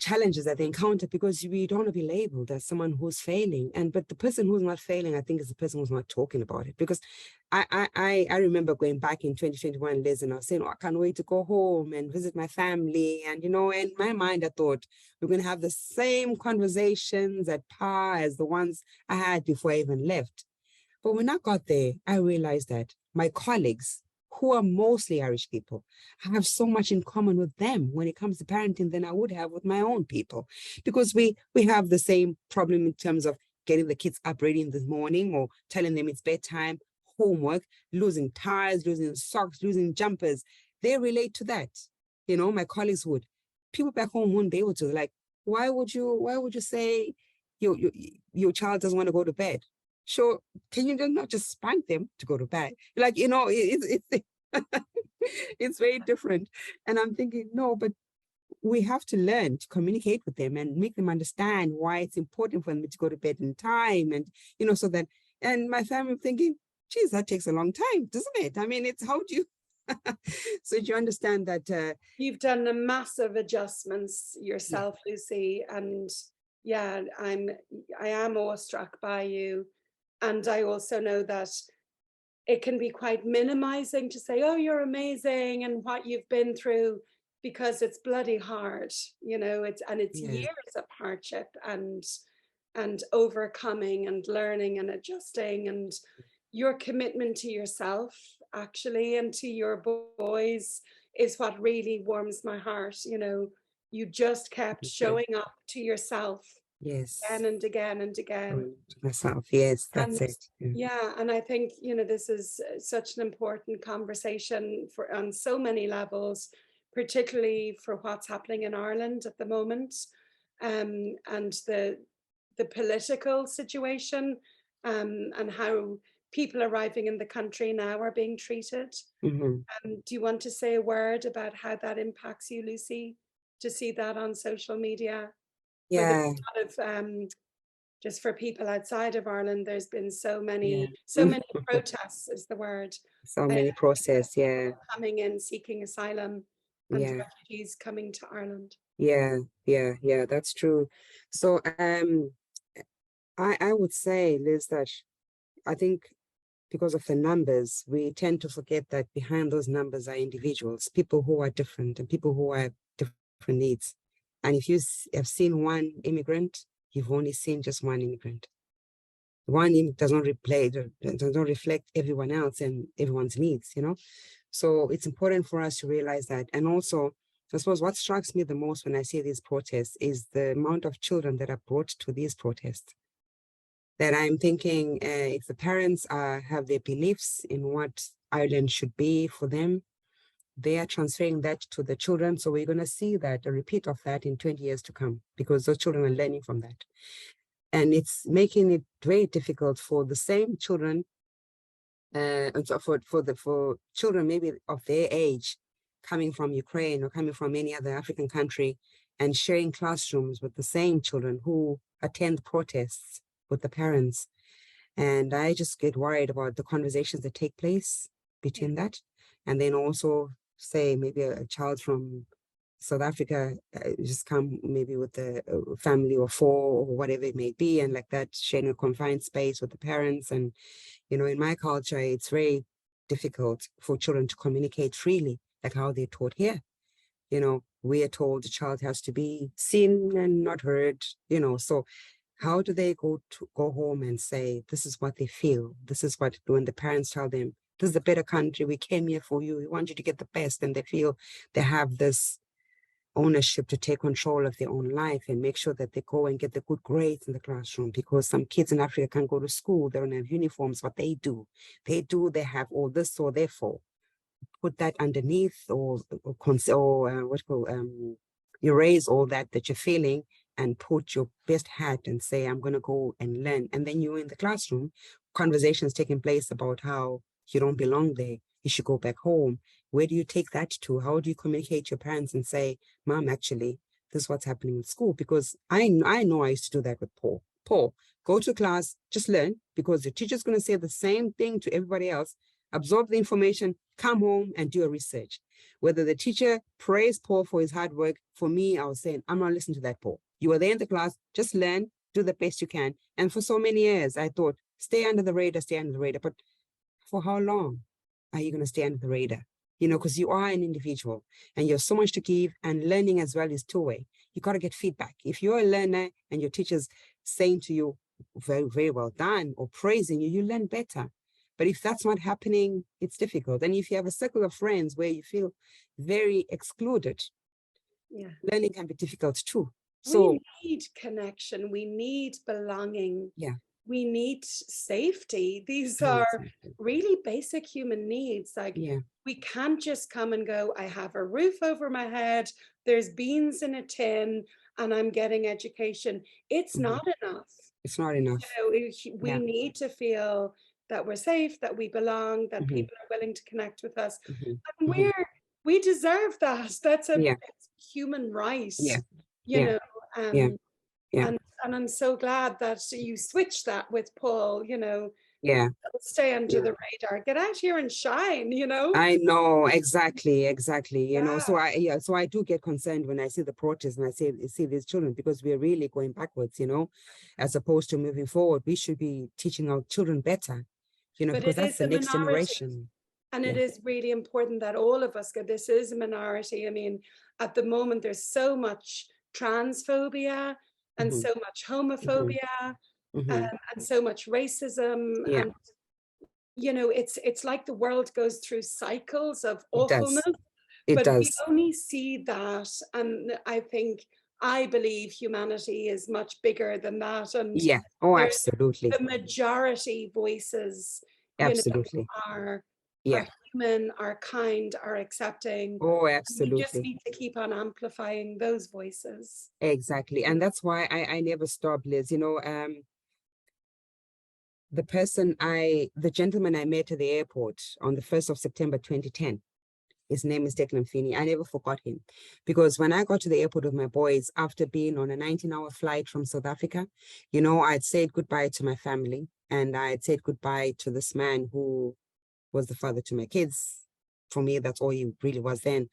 challenges that they encounter, because we don't want to be labeled as someone who's failing. But the person who's not failing, I think, is the person who's not talking about it. Because I remember going back in 2021, Liz, and I was saying, oh, I can't wait to go home and visit my family. And, in my mind, I thought we're going to have the same conversations at par as the ones I had before I even left. But when I got there, I realized that my colleagues, who are mostly Irish people, I have so much in common with them when it comes to parenting than I would have with my own people, because we have the same problem in terms of getting the kids up ready in the morning or telling them it's bedtime, homework, losing ties, losing socks, losing jumpers. They relate to that. My colleagues would. People back home wouldn't be able to. Like, why would you say your child doesn't want to go to bed? Sure, can you not just spank them to go to bed? Like, it's it's very different. And I'm thinking, no, but we have to learn to communicate with them and make them understand why it's important for them to go to bed in time. And, so that, and my family thinking, geez, that takes a long time, doesn't it? I mean, it's how do you, so do you understand that? You've done a massive adjustments yourself, yeah. Lucy. And yeah, I am awestruck by you. And I also know that it can be quite minimizing to say, oh, you're amazing and what you've been through, because it's bloody hard, it's yeah. Years of hardship and overcoming and learning and adjusting, and your commitment to yourself actually and to your boys is what really warms my heart. You just kept showing up to yourself. Yes. Again and again and again. Myself, yes, that's it. Yeah, and I think, this is such an important conversation on so many levels, particularly for what's happening in Ireland at the moment, and the political situation, and how people arriving in the country now are being treated. Mm-hmm. Do you want to say a word about how that impacts you, Lucy, to see that on social media? Yeah. With a lot of, just for people outside of Ireland, there's been so many protests is the word. So many protests, yeah. Coming in, seeking asylum, and refugees coming to Ireland. Yeah, that's true. So I would say, Liz, that I think because of the numbers, we tend to forget that behind those numbers are individuals, people who are different and people who have different needs. And if you have seen one immigrant, you've only seen just one immigrant. One does not reflect everyone else and everyone's needs, So it's important for us to realize that. And also, I suppose what strikes me the most when I see these protests is the amount of children that are brought to these protests. That I'm thinking, if the parents have their beliefs in what Ireland should be for them, they are transferring that to the children. So we're going to see that, a repeat of that in 20 years to come, because those children are learning from that. And it's making it very difficult for the same children, and so for children maybe of their age, coming from Ukraine or coming from any other African country, and sharing classrooms with the same children who attend protests with the parents. And I just get worried about the conversations that take place between that. And then also say maybe a child from South Africa just come maybe with a family of 4 or whatever it may be, and like that, sharing a confined space with the parents. And, in my culture, it's very difficult for children to communicate freely, like how they're taught here. We are told the child has to be seen and not heard, so how do they go home and say, this is what they feel? This is what, when the parents tell them, this is a better country, we came here for you, we want you to get the best, and they feel they have this ownership to take control of their own life and make sure that they go and get the good grades in the classroom, because some kids in Africa can't go to school, they don't have uniforms, but they have all this, so therefore put that underneath or erase all that you're feeling and put your best hat and say, I'm going to go and learn. And then you're in the classroom, conversations taking place about how you don't belong there, you should go back home. Where do you take that to? How do you communicate to your parents and say, Mom, actually, this is what's happening in school? Because I know I used to do that with Paul. Paul, go to class, just learn, because the teacher's going to say the same thing to everybody else. Absorb the information, come home and do a research. Whether the teacher praised Paul for his hard work, for me, I was saying, I'm not listening to that, Paul. You were there in the class, just learn, do the best you can. And for so many years, I thought, stay under the radar, stay under the radar. But for how long are you going to stay under the radar? You know, because you are an individual and you have so much to give, and learning as well is two-way. You got to get feedback. If you're a learner and your teacher's saying to you, very, very well done, or praising you, you learn better. But if that's not happening, it's difficult. And if you have a circle of friends where you feel very excluded, learning can be difficult too. So we need connection, we need belonging, yeah, we need safety. These are really basic human needs. Like, we can't just come and go, I have a roof over my head, there's beans in a tin, and I'm getting education. It's not enough. It's not enough. You know, we need to feel that we're safe, that we belong, that people are willing to connect with us. And we deserve that. That's a human right. You know, and I'm so glad that you switched that with Paul, you know. Stay under the radar, get out here and shine, you know. I know, exactly. You know, so I do get concerned when I see the protests and I see these children, because we're really going backwards, you know, as opposed to moving forward. We should be teaching our children better, you know, because that's the next generation. And it is really important that all of us go, this is a minority. I mean, at the moment, there's so much transphobia and so much homophobia and so much racism. And, you know, it's like the world goes through cycles of awfulness. But we only see that. And I believe humanity is much bigger than that. And absolutely. The majority voices, absolutely, you know, are human, are kind, are accepting. Absolutely. We just need to keep on amplifying those voices. Exactly. And that's why I never stop, Liz. You know, the gentleman I met at the airport on the 1st of September 2010, his name is Declan Finney. I never forgot him, because when I got to the airport with my boys after being on a 19-hour flight from South Africa, you know, I'd said goodbye to my family, and I'd said goodbye to this man who was the father to my kids. For me, that's all he really was then.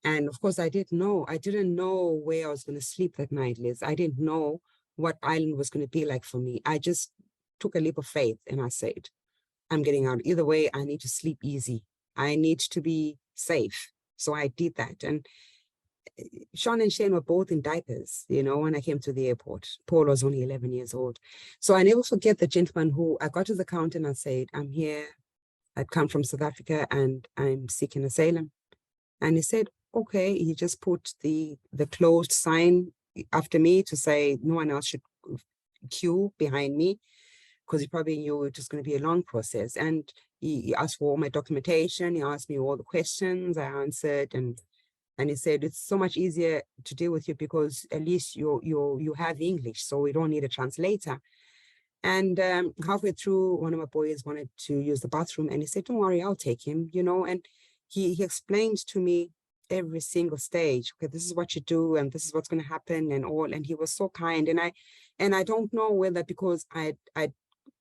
And of course, I didn't know where I was going to sleep that night, Liz. I didn't know what Ireland was going to be like for me. I just took a leap of faith and I said, I'm getting out. Either way, I need to sleep easy. I need to be safe. So I did that. And Sean and Shane were both in diapers, you know, when I came to the airport. Paul was only 11 years old. So I never forget the gentleman who I got to the counter and I said, I'm here. I'd come from South Africa and I'm seeking asylum. And he said, okay. He just put the closed sign after me to say no one else should queue behind me, because he probably knew it was going to be a long process. And he asked for all my documentation. He asked me all the questions. I answered, and he said, it's so much easier to deal with you because at least you have English, so we don't need a translator. And halfway through, one of my boys wanted to use the bathroom, and he said, don't worry, I'll take him, you know. And he explained to me every single stage. Okay, this is what you do, and this is what's going to happen, and all. And he was so kind. And I don't know whether because I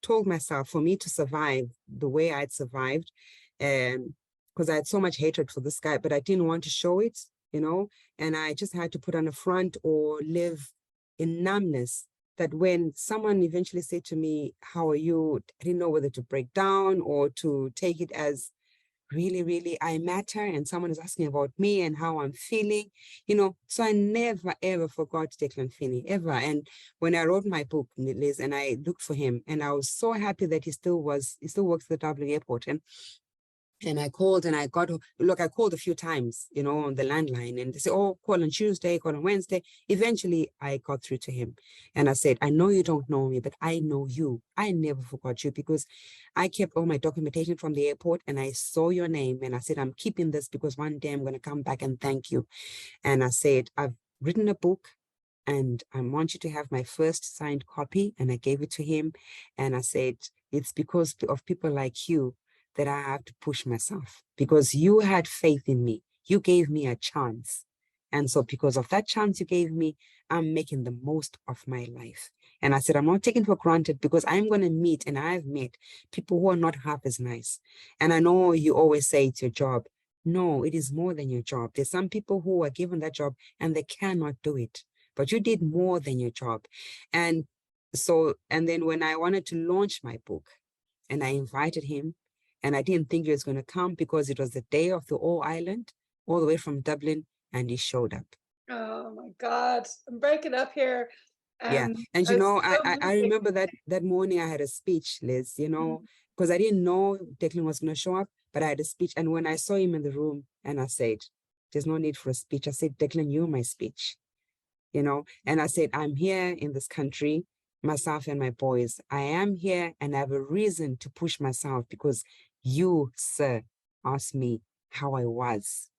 told myself, for me to survive the way I'd survived, because I had so much hatred for this guy, but I didn't want to show it, you know. And I just had to put on a front or live in numbness. That when someone eventually said to me, how are you? I didn't know whether to break down or to take it as really, really, I matter, and someone is asking about me and how I'm feeling, you know. So I never, ever forgot Declan Finney, ever. And when I wrote my book, Liz, and I looked for him, and I was so happy that he still works at the Dublin airport. And I called and I called a few times, you know, on the landline, and they said, oh, call on Tuesday, call on Wednesday. Eventually I got through to him and I said, I know you don't know me, but I know you. I never forgot you, because I kept all my documentation from the airport and I saw your name and I said, I'm keeping this because one day I'm going to come back and thank you. And I said, I've written a book and I want you to have my first signed copy. And I gave it to him. And I said, it's because of people like you that I have to push myself, because you had faith in me. You gave me a chance. And so because of that chance you gave me, I'm making the most of my life. And I said, I'm not taking for granted because I'm going to meet, and I've met people who are not half as nice. And I know you always say it's your job. No, it is more than your job. There's some people who are given that job and they cannot do it, but you did more than your job. And so, and then when I wanted to launch my book and I invited him, and I didn't think he was going to come because it was the day of the All Island, all the way from Dublin, and he showed up. Oh my God, I'm breaking up here. Yeah. And you It's know, so I moving. remember that morning I had a speech, Liz, you know, because I didn't know Declan was going to show up, but I had a speech. And when I saw him in the room and I said, there's no need for a speech. I said, Declan, you're my speech, you know, and I said, I'm here in this country, myself and my boys. I am here and I have a reason to push myself because you, sir, asked me how I was.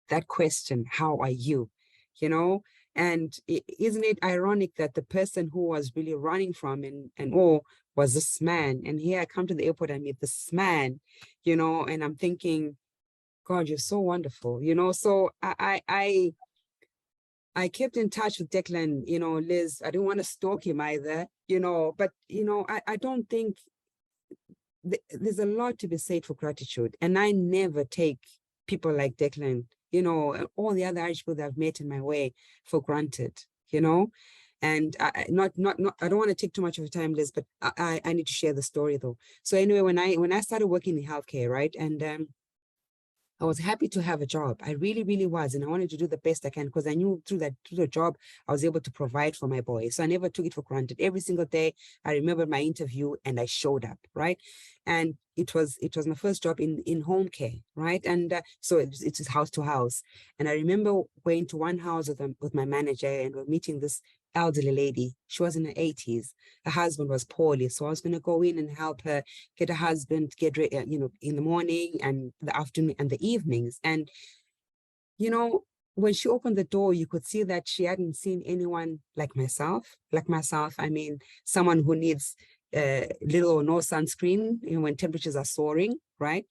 That question, how are you? You know, and isn't it ironic that the person who was really running from and all was this man? And here I come to the airport and meet this man, you know, and I'm thinking, God, you're so wonderful, you know. So I kept in touch with Declan, you know, Liz. I didn't want to stalk him either, you know, but, you know, I don't think there's a lot to be said for gratitude. And I never take people like Declan, you know, and all the other Irish people that I've met in my way for granted, you know. And I don't want to take too much of your time, Liz, but I need to share the story though. So anyway, when I started working in healthcare, right, and I was happy to have a job. I really, really was. And I wanted to do the best I can because I knew through the job, I was able to provide for my boys. So I never took it for granted. Every single day, I remember my interview and I showed up, right? And it was my first job in home care, right? And so it's house to house. And I remember going to one house with my manager and we're meeting this elderly lady. She was in her 80s. Her husband was poorly. So I was going to go in and help her get a husband, get ready, you know, in the morning and the afternoon and the evenings. And, you know, when she opened the door, you could see that she hadn't seen anyone like myself. I mean, someone who needs little or no sunscreen, you know, when temperatures are soaring, right?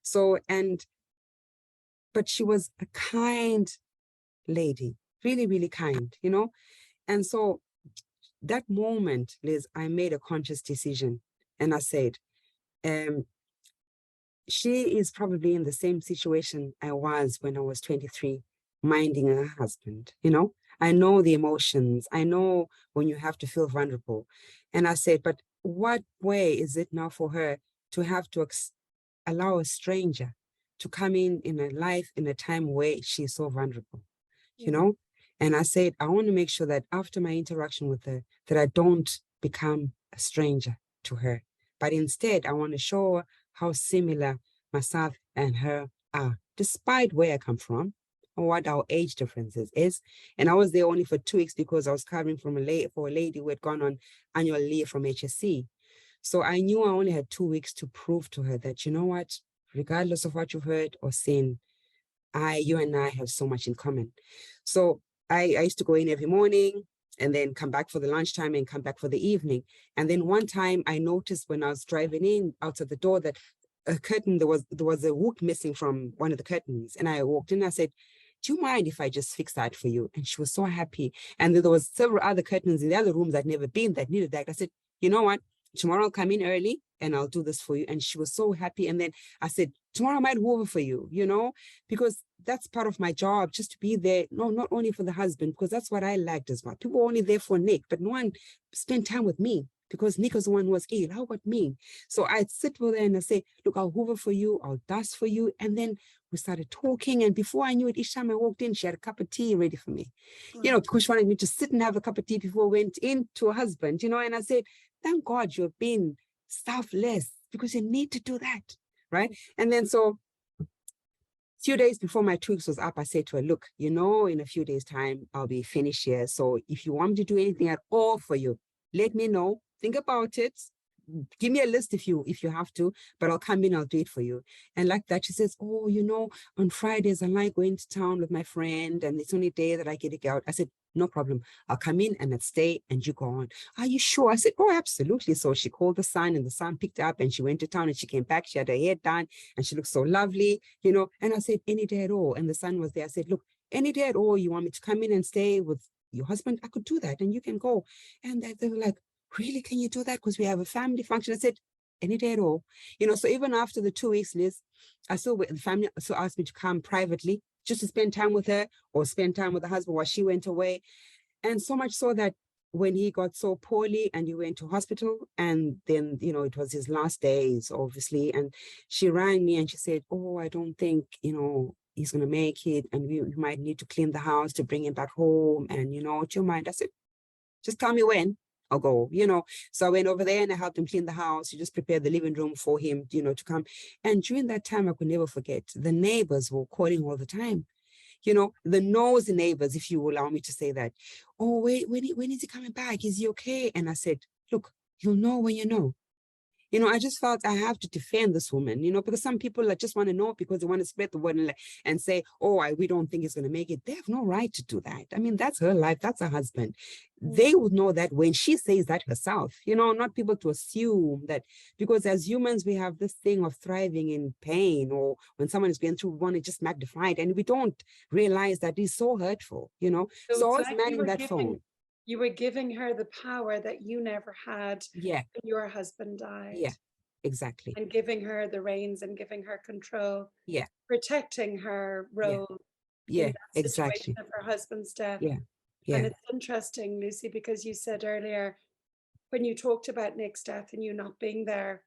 So, but she was a kind lady, really, really kind, you know? And so that moment, Liz, I made a conscious decision and I said, she is probably in the same situation I was when I was 23, minding her husband, you know? I know the emotions. I know when you have to feel vulnerable. And I said, but what way is it now for her to have to allow a stranger to come in her life in a time where she's so vulnerable, you know? And I said, I want to make sure that after my interaction with her, that I don't become a stranger to her, but instead I want to show her how similar myself and her are, despite where I come from and what our age differences is. And I was there only for 2 weeks because I was covering for a lady who had gone on annual leave from HSC. So I knew I only had 2 weeks to prove to her that, you know what, regardless of what you've heard or seen, you and I have so much in common. So I used to go in every morning and then come back for the lunchtime and come back for the evening. And then one time I noticed when I was driving in outside the door that a curtain, there was a hook missing from one of the curtains. And I walked in and I said, do you mind if I just fix that for you? And she was so happy. And there was several other curtains in the other rooms I'd never been that needed that. I said, you know what? Tomorrow I'll come in early and I'll do this for you. And she was so happy. And then I said, tomorrow I might hoover for you, you know, because that's part of my job, just to be there. No, not only for the husband, because that's what I liked as well. People were only there for Nick, but no one spent time with me because Nick was the one who was ill. How about me? So I'd sit with her and I say, look, I'll hoover for you. I'll dust for you. And then we started talking. And before I knew it, each time I walked in, she had a cup of tea ready for me, you know, because she wanted me to sit and have a cup of tea before we went in to her husband, you know, and I said, thank God you've been selfless because you need to do that, right? And then so a few days before my 2 weeks was up, I said to her, look, you know, in a few days' time, I'll be finished here. So if you want me to do anything at all for you, let me know. Think about it. Give me a list if you have to, but I'll come in, I'll do it for you. And like that, she says, oh, you know, on Fridays, I like going to town with my friend and it's only a day that I get to go out. I said, no problem. I'll come in and I'll stay and you go on. Are you sure? I said, oh, absolutely. So she called the son and the son picked her up and she went to town and she came back. She had her hair done and she looked so lovely, you know. And I said, any day at all. And the son was there. I said, look, any day at all, you want me to come in and stay with your husband? I could do that and you can go. And they were like, really, can you do that? Because we have a family function. I said, any day at all. You know, so even after the 2 weeks, Liz, I still, the family still asked me to come privately just to spend time with her or spend time with the husband while she went away. And so much so that when he got so poorly and he went to hospital, and then, you know, it was his last days, obviously. And she rang me and she said, oh, I don't think, you know, he's going to make it. And we might need to clean the house to bring him back home. And, you know, do you mind? I said, just tell me when. I'll go, you know. So I went over there and I helped him clean the house. He just prepared the living room for him, you know, to come. And during that time, I could never forget, the neighbors were calling all the time. You know, the nosy neighbors, if you will allow me to say that. Oh, wait, when is he coming back? Is he okay? And I said, look, you'll know when you know. You know, I just felt I have to defend this woman, you know, because some people just want to know because they want to spread the word and say, oh, we don't think he's going to make it. They have no right to do that. I mean, that's her life. That's her husband. They would know that when she says that herself, you know, not people to assume that, because as humans, we have this thing of thriving in pain, or when someone is going through, we want to just magnify it. And we don't realize that it's so hurtful, you know. So So I it's was like manning that phone. you were giving her the power that you never had Yeah, when your husband died. yeah, exactly. And giving her the reins and giving her control, Yeah, protecting her yeah, role in yeah, that situation exactly. of her husband's death. Yeah, And yeah. it's interesting, Lucy, because you said earlier, when you talked about Nick's death and you not being there,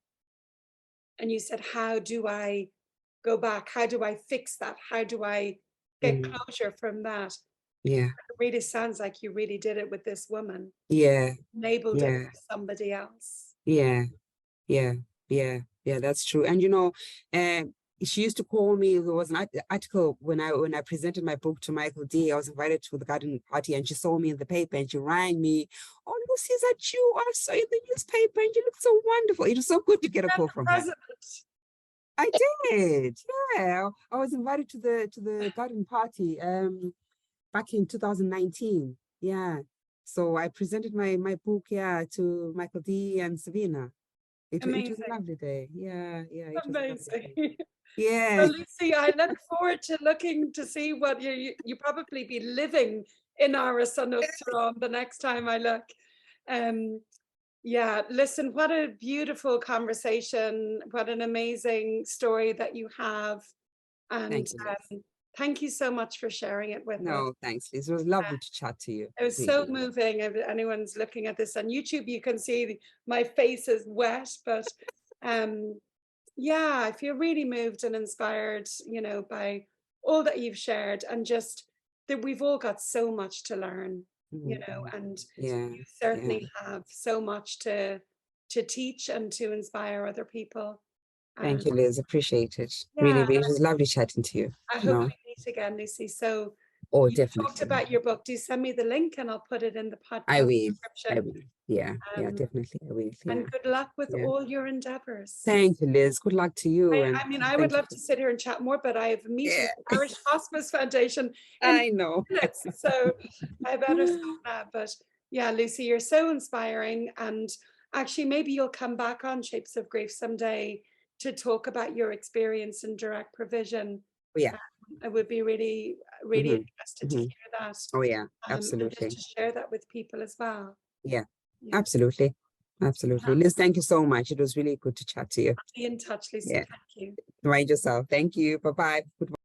and you said, how do I go back? How do I fix that? How do I get Mm, closure from that? yeah, It really sounds like you really did it with this woman, yeah, enabled it yeah, for somebody else. yeah, yeah, yeah, yeah, that's true. And you know, she used to call me. There was an article when I presented my book to Michael D. I was invited to the garden party, and she saw me in the paper, and she rang me. Oh, Lucy, is that you? I saw you in the newspaper, and you look so wonderful. It was so good to get a And call the from her. president. I did, yeah. I was invited to the garden party back in 2019. Yeah. So I presented my book, yeah, to Michael D. and Savina. It was a Amazing. lovely day. Yeah, yeah, it was a lovely day. Amazing. Yeah. Well, Lucy, I look forward to looking to see what you probably be living in Arasanuktaron the next time I look. Um, yeah, listen, what a beautiful conversation. What an amazing story that you have. And Thank you, Liz. thank you so much for sharing it with us. No, thanks, Liz. It was lovely to chat to you. It was so Really. moving. If anyone's looking at this on YouTube, you can see my face is wet, but yeah, I feel really moved and inspired, you know, by all that you've shared, and just that we've all got so much to learn, you know, and Yeah, you yeah. certainly have so much to teach and to inspire other people. Thank And you, Liz. Appreciate it. Really, yeah, really, it was lovely chatting to you. I You hope know. we meet again, Lucy. So Oh, you talked definitely. about your book. Do send me the link and I'll put it in the I podcast will. I description. will. Yeah, yeah, Um, definitely. I will. Yeah. and good luck with Yeah. all your endeavors. Thank you, Liz. Good luck to you. And I mean, I would thank you. love to sit here and chat more, but I have a meeting Yeah, with the Irish Hospice Foundation in I know. minutes, so I better stop now. But yeah, Lucy, you're so inspiring, and actually, maybe you'll come back on Shapes of Grief someday to talk about your experience in direct provision. Yeah. I would be really, really hmm interested to hmm hear that, Oh, yeah. and just Absolutely. to share that with people as well. Yeah. Yeah, Absolutely. Absolutely. Liz, thank you so much. It was really good to chat to you. be in touch, Lucy. Yeah. Thank you. Mind yourself. Thank you. Bye-bye. Goodbye.